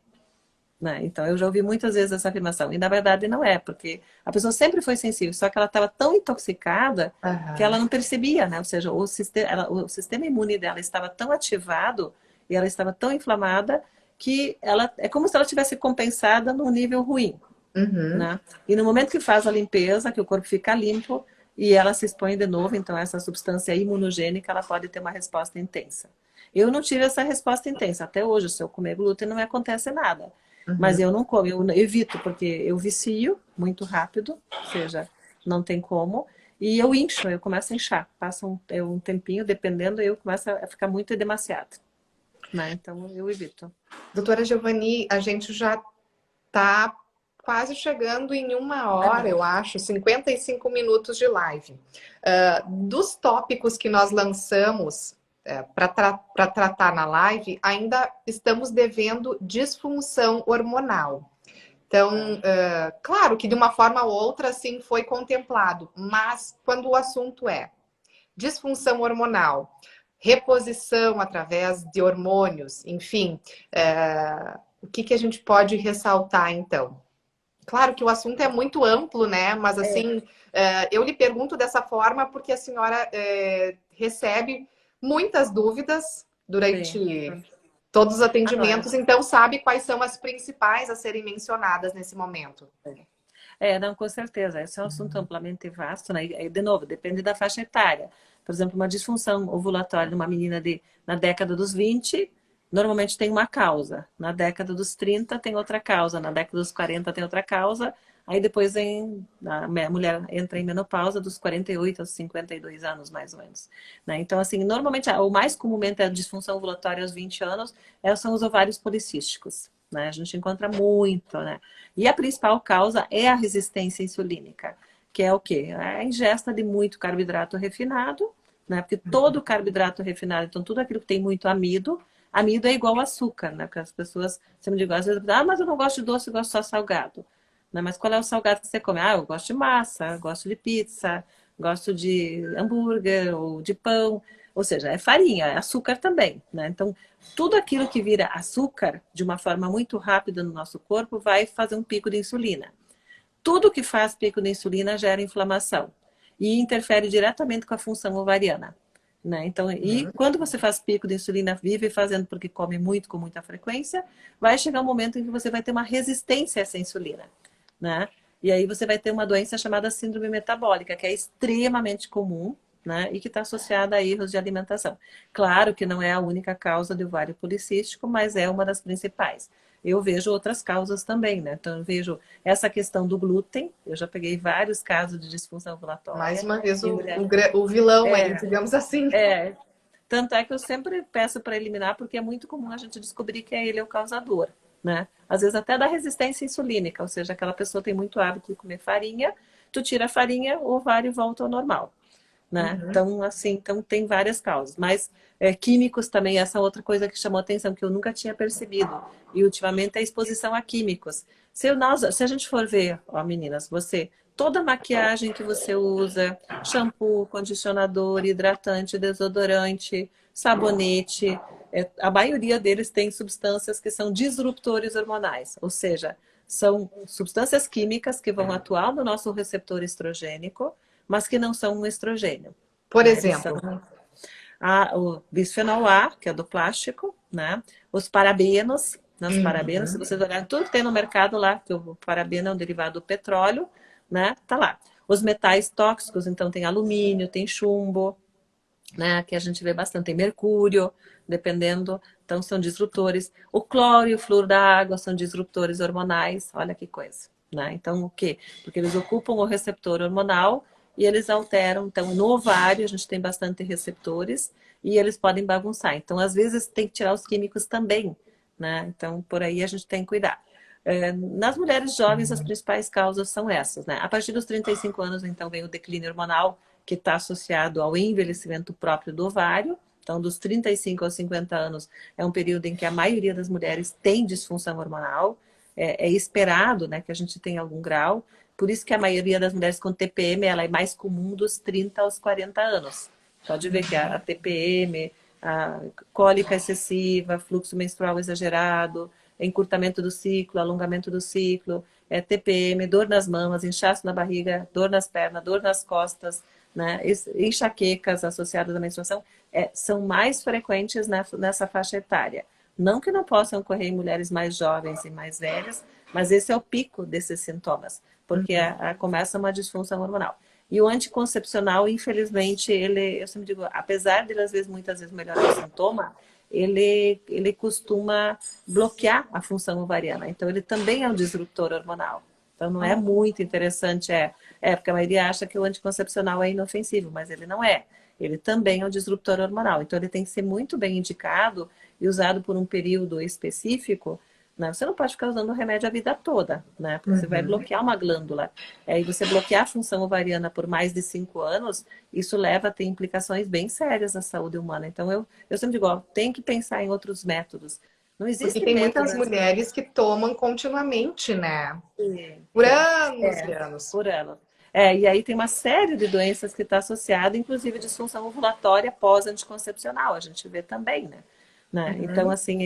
Né? Então eu já ouvi muitas vezes essa afirmação. E na verdade não é, porque a pessoa sempre foi sensível, só que ela estava tão intoxicada que ela não percebia, né? Ou seja, o sistema imune dela estava tão ativado e ela estava tão inflamada que ela é como se ela tivesse compensada num nível ruim. Uhum. Né? E no momento que faz a limpeza, que o corpo fica limpo e ela se expõe de novo, então essa substância imunogênica ela pode ter uma resposta intensa. Eu não tive essa resposta intensa. Até hoje, se eu comer glúten, não me acontece nada. Mas Uhum. eu não como, eu evito, porque eu vicio muito rápido, ou seja, não tem como. E eu incho, eu começo a inchar. Passa um tempinho, dependendo, eu começo a ficar muito demasiado. Né? Então eu evito. Doutora Giovanni, a gente já está quase chegando em 1 hora, eu acho, 55 minutos de live. Dos tópicos que nós lançamos para tratar na live, ainda estamos devendo disfunção hormonal. Então, claro que de uma forma ou outra, sim, foi contemplado, mas quando o assunto é disfunção hormonal, reposição através de hormônios, enfim, o que a gente pode ressaltar, então? Claro que o assunto é muito amplo, né? Mas, assim, eu lhe pergunto dessa forma porque a senhora recebe muitas dúvidas durante Sim. todos os Ah, não é. atendimentos, então sabe quais são as principais a serem mencionadas nesse momento. Não, com certeza. Esse é um assunto amplamente vasto, né? E, de novo, depende da faixa etária. Por exemplo, uma disfunção ovulatória de uma menina na década dos 20, normalmente tem uma causa. Na década dos 30 tem outra causa. Na década dos 40 tem outra causa. Aí depois a mulher entra em menopausa dos 48 aos 52 anos, mais ou menos. Né? Então, assim, normalmente, o mais comumente a disfunção ovulatória aos 20 anos são os ovários policísticos. Né? A gente encontra muito, né? E a principal causa é a resistência insulínica, que é o quê? A ingesta de muito carboidrato refinado, né? Porque todo carboidrato refinado, então tudo aquilo que tem muito amido, amido é igual açúcar, né? Porque as pessoas sempre digam, às vezes, mas eu não gosto de doce, eu gosto só salgado. Né? Mas qual é o salgado que você come? Ah, eu gosto de massa, eu gosto de pizza, gosto de hambúrguer ou de pão. Ou seja, é farinha, é açúcar também, né? Então, tudo aquilo que vira açúcar de uma forma muito rápida no nosso corpo vai fazer um pico de insulina. Tudo que faz pico de insulina gera inflamação e interfere diretamente com a função ovariana. Né? Então, e quando você faz pico de insulina, vive fazendo porque come muito, com muita frequência, vai chegar um momento em que você vai ter uma resistência a essa insulina. Né? E aí você vai ter uma doença chamada síndrome metabólica, que é extremamente comum, né? E que está associada a erros de alimentação. Claro que não é a única causa de ovário policístico, mas é uma das principais. Eu vejo outras causas também, né? Então, eu vejo essa questão do glúten. Eu já peguei vários casos de disfunção Mais ovulatória. uma vez E o vilão aí, é, digamos assim. é. Tanto é que eu sempre peço para eliminar, porque é muito comum a gente descobrir que ele é o causador, né? Às vezes até da resistência insulínica, ou seja, aquela pessoa tem muito hábito de comer farinha, tu tira a farinha, o ovário volta ao normal. Né? Então, assim, então tem várias causas. Mas químicos também, essa outra coisa que chamou atenção, que eu nunca tinha percebido. E ultimamente é a exposição a químicos. Se a gente for ver, ó, meninas, toda maquiagem que você usa, shampoo, condicionador, hidratante, desodorante, sabonete, a maioria deles tem substâncias que são disruptores hormonais, ou seja, são substâncias químicas que vão atuar no nosso receptor estrogênico, mas que não são um estrogênio. Por Né? exemplo, O bisfenol A, que é do plástico, né? Os parabenos, nas parabenos, se vocês olharem tudo que tem no mercado lá, que o parabeno é um derivado do petróleo, né? Tá lá. Os metais tóxicos, então tem alumínio, tem chumbo, né? Que a gente vê bastante, tem mercúrio, dependendo, então são disruptores. O cloro e o flúor da água são disruptores hormonais, olha que coisa. Né? Então, o quê? Porque eles ocupam o receptor hormonal e eles alteram. Então, no ovário, a gente tem bastante receptores e eles podem bagunçar. Então, às vezes, tem que tirar os químicos também. Né? Então, por aí a gente tem que cuidar. Nas mulheres jovens, as principais causas são essas. Né? A partir dos 35 anos, então, vem o declínio hormonal, que está associado ao envelhecimento próprio do ovário. Então, dos 35 aos 50 anos é um período em que a maioria das mulheres tem disfunção hormonal. É esperado, né, que a gente tenha algum grau. Por isso que a maioria das mulheres com TPM ela é mais comum dos 30 aos 40 anos. Pode ver que a TPM, a cólica excessiva, fluxo menstrual exagerado, encurtamento do ciclo, alongamento do ciclo, TPM, dor nas mamas, inchaço na barriga, dor nas pernas, dor nas costas, né? Enxaquecas associadas à menstruação são mais frequentes nessa faixa etária. Não que não possam ocorrer em mulheres mais jovens e mais velhas, mas esse é o pico desses sintomas, porque começa uma disfunção hormonal. E o anticoncepcional, infelizmente, eu sempre digo, apesar de às vezes, muitas vezes melhorar o sintoma, ele costuma bloquear a função ovariana. Então, ele também é um disruptor hormonal. Então, não é muito interessante, porque a maioria acha que o anticoncepcional é inofensivo, mas ele não é. Ele também é um disruptor hormonal. Então, ele tem que ser muito bem indicado e usado por um período específico. Né? Você não pode ficar usando o remédio a vida toda, né? Porque você vai bloquear uma glândula. E você bloquear a função ovariana por mais de 5 anos, isso leva a ter implicações bem sérias na saúde humana. Então, eu sempre digo, ó, tem que pensar em outros métodos. Não existe porque tem muitas métodos... mulheres que tomam continuamente, né? Sim, Por anos e anos. por ano. E aí tem uma série de doenças que está associada, inclusive disfunção ovulatória pós-anticoncepcional, a gente vê também, né? Então, assim,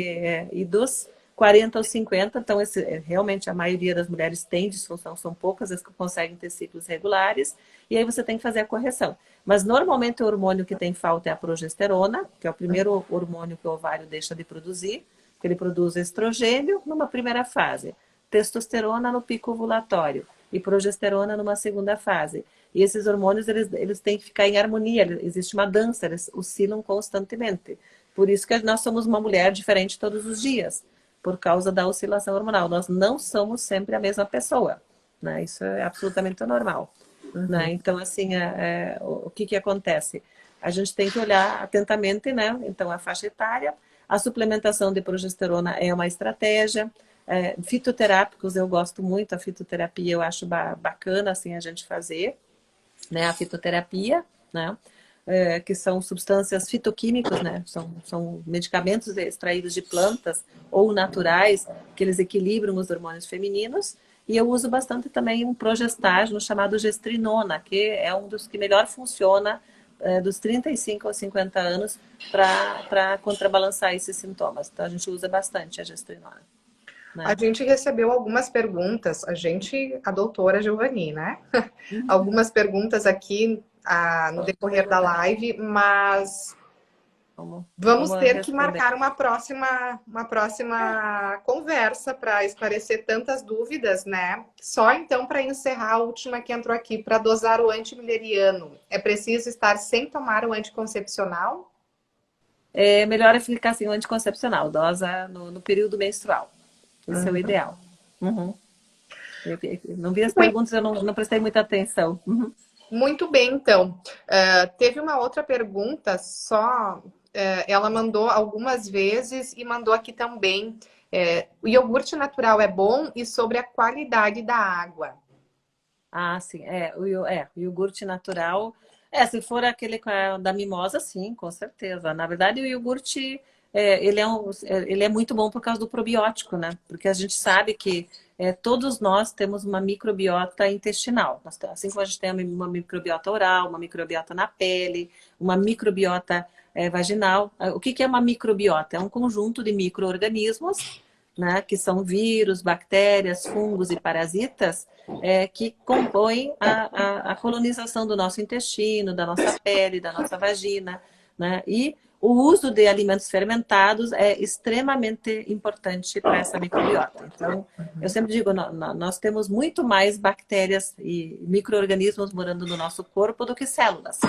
e dos 40 aos 50, então realmente a maioria das mulheres tem disfunção, são poucas as que conseguem ter ciclos regulares, e aí você tem que fazer a correção. Mas normalmente o hormônio que tem falta é a progesterona, que é o primeiro hormônio que o ovário deixa de produzir, que ele produz estrogênio numa primeira fase, testosterona no pico ovulatório e progesterona numa segunda fase. E esses hormônios, eles têm que ficar em harmonia, existe uma dança, eles oscilam constantemente. Por isso que nós somos uma mulher diferente todos os dias, por causa da oscilação hormonal. Nós não somos sempre a mesma pessoa, né? Isso é absolutamente normal. Né? Então, assim, o que acontece? A gente tem que olhar atentamente, né? Então, a faixa etária, a suplementação de progesterona é uma estratégia. Fitoterápicos, eu gosto muito, a fitoterapia eu acho bacana, assim, a gente fazer, né? A fitoterapia, né? Que são substâncias fitoquímicas, né? São medicamentos extraídos de plantas ou naturais, que eles equilibram os hormônios femininos E eu uso bastante também um progestágeno chamado gestrinona, que é um dos que melhor funciona dos 35 aos 50 anos para contrabalançar esses sintomas. Então a gente usa bastante a gestrinona. A Né? gente recebeu algumas perguntas, a doutora Giovanni, né? Uhum. Algumas perguntas aqui no decorrer da live, mas vamos Vamos ter que responder. marcar uma próxima conversa para esclarecer tantas dúvidas, né? Só então para encerrar a última que entrou aqui, para dosar o antimileriano, é preciso estar sem tomar o anticoncepcional? É melhor ficar assim, o anticoncepcional, dosa no período menstrual. Esse é o Uhum. ideal. Uhum. Não vi as perguntas, eu não prestei muita atenção. Uhum. Muito bem, então. Teve uma outra pergunta, ela mandou algumas vezes e mandou aqui também. O iogurte natural é bom e sobre a qualidade da água. Ah, sim. O iogurte natural. Se for aquele da mimosa, sim, com certeza. Na verdade, o iogurte, ele é muito bom por causa do probiótico, né? Porque a gente sabe que todos nós temos uma microbiota intestinal. Assim como a gente tem uma microbiota oral, uma microbiota na pele, uma microbiota vaginal. O que que é uma microbiota? É um conjunto de micro-organismos, né, que são vírus, bactérias, fungos e parasitas, que compõem a colonização do nosso intestino, da nossa pele, da nossa vagina, né? E o uso de alimentos fermentados é extremamente importante para essa microbiota. Então, eu sempre digo, nós temos muito mais bactérias e micro-organismos morando no nosso corpo do que células.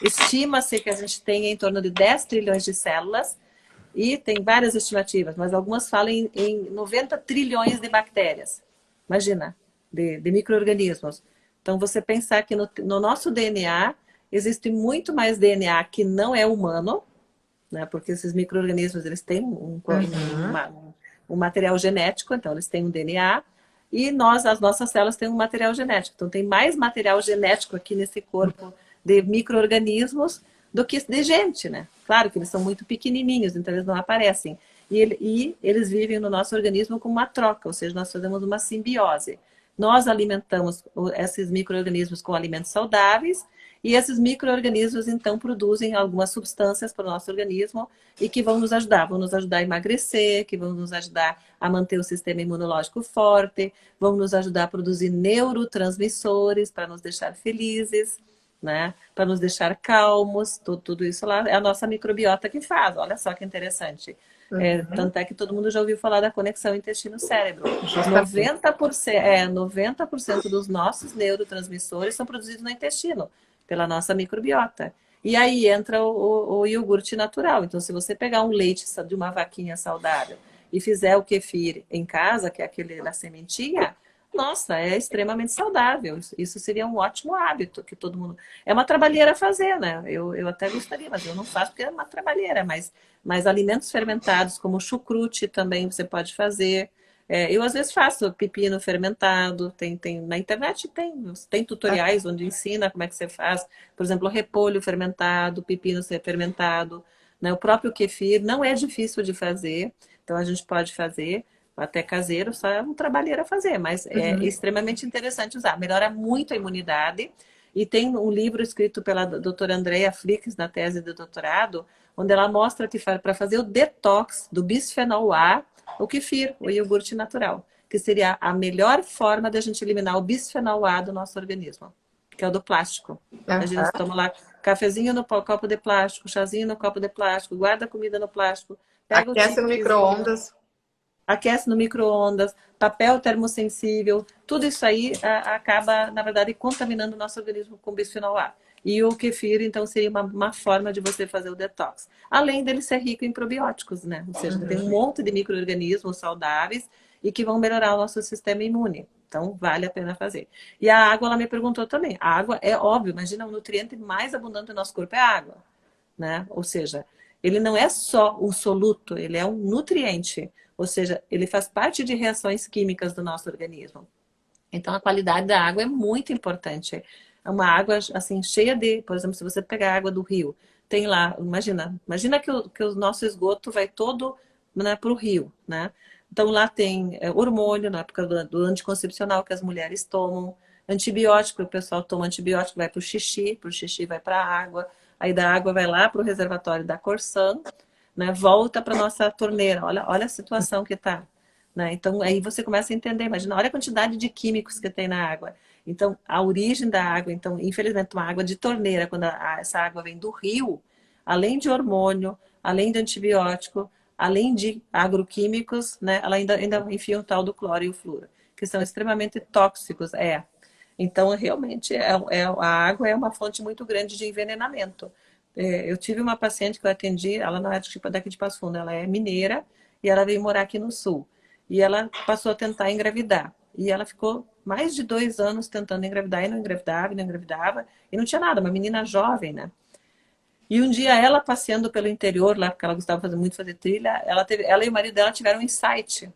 Estima-se que a gente tem em torno de 10 trilhões de células, e tem várias estimativas, mas algumas falam em 90 trilhões de bactérias. Imagina, de micro-organismos. Então, você pensar que no nosso DNA existe muito mais DNA que não é humano, né? Porque esses micro-organismos eles têm Uhum. um material genético, então eles têm um DNA, e as nossas células têm um material genético. Então, tem mais material genético aqui nesse corpo de micro-organismos do que de gente, né? Claro que eles são muito pequenininhos, então eles não aparecem. E eles vivem no nosso organismo com uma troca, ou seja, nós fazemos uma simbiose. Nós alimentamos esses micro-organismos com alimentos saudáveis e esses micro-organismos, então, produzem algumas substâncias para o nosso organismo e que vão nos ajudar a emagrecer, que vão nos ajudar a manter o sistema imunológico forte, vão nos ajudar a produzir neurotransmissores para nos deixar felizes, né? Para nos deixar calmos, tudo isso lá é a nossa microbiota que faz. Olha só que interessante. Uhum. Tanto é que todo mundo já ouviu falar da conexão intestino-cérebro. Justamente. 90% dos nossos neurotransmissores são produzidos no intestino, pela nossa microbiota. E aí entra o iogurte natural. Então, se você pegar um leite de uma vaquinha saudável e fizer o kefir em casa, que é aquele da sementinha, nossa, é extremamente saudável. Isso seria um ótimo hábito que todo mundo. É uma trabalheira fazer, né? Eu até gostaria, mas eu não faço porque é uma trabalheira. Mas alimentos fermentados, como chucrute, também você pode fazer. Eu às vezes faço pepino fermentado, na internet tem tutoriais onde ensina como é que você faz, por exemplo, repolho fermentado, pepino fermentado, né? O próprio kefir não é difícil de fazer, então a gente pode fazer até caseiro, só é um trabalheiro a fazer, mas é Uhum. extremamente interessante usar, melhora muito a imunidade. E tem um livro escrito pela doutora Andrea Flix, na tese de doutorado, onde ela mostra que para fazer o detox do bisfenol A, o kefir, o iogurte natural, que seria a melhor forma de a gente eliminar o bisfenol A do nosso organismo, que é o do plástico. Imagina, você Uhum. toma lá cafezinho no copo de plástico, chazinho no copo de plástico, guarda a comida no plástico, pega o Aquece no tiquezinho, micro-ondas. aquece no micro-ondas, papel termossensível, tudo isso aí acaba, na verdade, contaminando o nosso organismo com bisfenol A. E o kefir, então, seria uma forma de você fazer o detox. Além dele ser rico em probióticos, né? Ou seja, tem um Uhum. monte de micro-organismos saudáveis e que vão melhorar o nosso sistema imune. Então, vale a pena fazer. E a água, ela me perguntou também. A água é óbvio, imagina, o nutriente mais abundante do nosso corpo é a água, né? Ou seja, ele não é só um soluto, ele é um nutriente. Ou seja, ele faz parte de reações químicas do nosso organismo. Então, a qualidade da água é muito importante. É uma água, assim, cheia de... Por exemplo, se você pegar a água do rio, tem lá... Imagina que o nosso esgoto vai todo, né, para o rio, né? Então lá tem hormônio na época do anticoncepcional que as mulheres tomam, antibiótico, o pessoal toma antibiótico, vai para o xixi vai para a água, aí da água vai lá para o reservatório da Corsan, né? Volta para nossa torneira. Olha a situação que está. Né? Então aí você começa a entender, imagina, olha a quantidade de químicos que tem na água. Então a origem da água, então infelizmente uma água de torneira, quando essa água vem do rio, além de hormônio, além de antibiótico, além de agroquímicos, né, ela ainda enfia o tal do cloro e o flúor, que são extremamente tóxicos. Então, realmente, a água é uma fonte muito grande de envenenamento. Eu tive uma paciente que eu atendi, ela não é daqui de Passo Fundo, ela é mineira e ela veio morar aqui no Sul. E ela passou a tentar engravidar. E ela ficou mais de 2 anos tentando engravidar e não engravidava, e não engravidava. E não tinha nada, uma menina jovem, né? E um dia ela passeando pelo interior, lá porque ela gostava muito de fazer trilha, ela e o marido dela tiveram um insight,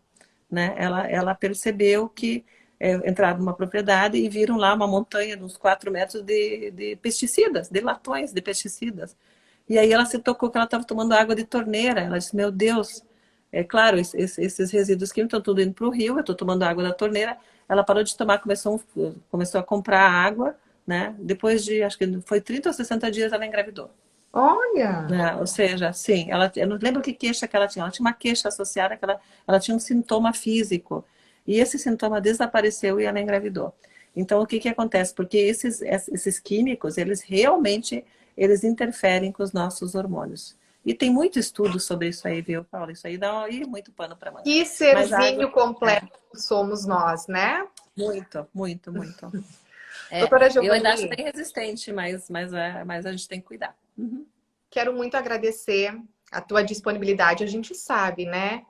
né? Ela percebeu que entraram numa propriedade e viram lá uma montanha de uns 4 metros de pesticidas, de latões de pesticidas. E aí ela se tocou que ela estava tomando água de torneira. Ela disse, meu Deus, é claro, esses resíduos químicos estão tudo indo para o rio, eu estou tomando água da torneira. Ela parou de tomar, começou a comprar água, né? Depois de, acho que foi 30 ou 60 dias, ela engravidou. Olha! Né? Ou seja, sim, eu não lembro que queixa que ela tinha. Ela tinha uma queixa associada, que ela tinha um sintoma físico. E esse sintoma desapareceu e ela engravidou. Então, o que que acontece? Porque esses químicos, eles realmente, eles interferem com os nossos hormônios. E tem muito estudo sobre isso aí, viu, Paulo? Isso aí dá muito pano para manga. Que Mas a água, serzinho completo somos nós, né? muito, muito, muito. Doutora Eu ainda acho Giovanni, bem resistente, mas a gente tem que cuidar. Uhum. quero muito agradecer a tua disponibilidade. A gente sabe, né,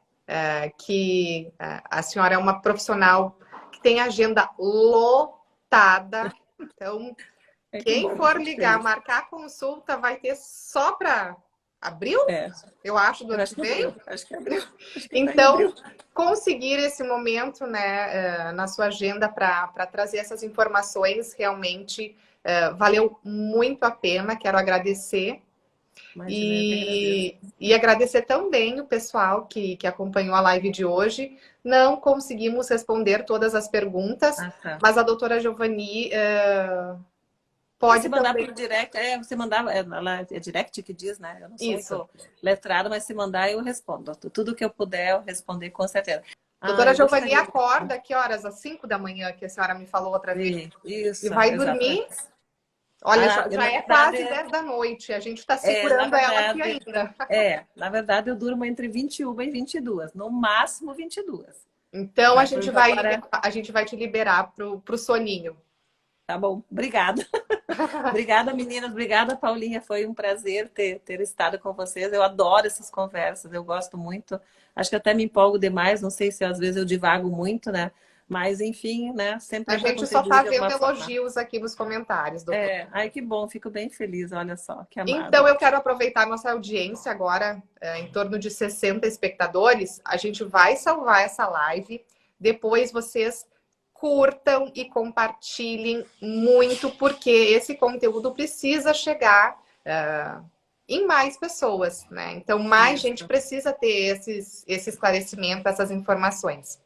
que a senhora é uma profissional que tem agenda lotada. Então, Que quem bom, for fico ligar, feliz. marcar consulta, vai ter só para abril, É, eu acho, do eu ano acho que que vem. abriu, acho que abriu, acho que está em Então, abril. conseguir esse momento, né, na sua agenda para trazer essas informações realmente valeu muito a pena. Quero agradecer Imagina, eu que agradeço. e agradecer também o pessoal que acompanhou a live de hoje. Não conseguimos responder todas as perguntas, Ah, tá. mas a doutora Giovanni Não, se pode mandar também. por direct, você mandava, é direct que diz, né? Eu não sou Isso. muito letrada, mas se mandar eu respondo. Tudo que eu puder eu responder com certeza. Ah, Doutora eu Giovanni gostaria. acorda, que horas? Às 5 da manhã, que a senhora me falou outra vez. E Isso, vai dormir. exatamente. Olha, já Na é verdade, quase 10 da noite. A gente está na segurando ela aqui verdade, ainda. na verdade eu durmo entre 21 e 22, no máximo 22. Então Né? Por exemplo, agora, a gente vai te liberar pro soninho. tá bom, obrigada. Obrigada, meninas. Obrigada, Paulinha. Foi um prazer ter estado com vocês. Eu adoro essas conversas, eu gosto muito. Acho que até me empolgo demais, não sei se às vezes eu divago muito, né? Mas, enfim, né? Sempre A é para gente só contribuir está de vendo alguma forma. elogios aqui nos comentários, doutor. Ai, que bom, fico bem feliz, olha só, que Então, amável. eu quero aproveitar a nossa audiência agora, em torno de 60 espectadores. A gente vai salvar essa live. Depois vocês curtam e compartilhem muito, porque esse conteúdo precisa chegar em mais pessoas, né? Então, mais gente Isso. precisa ter esse esclarecimento, essas informações.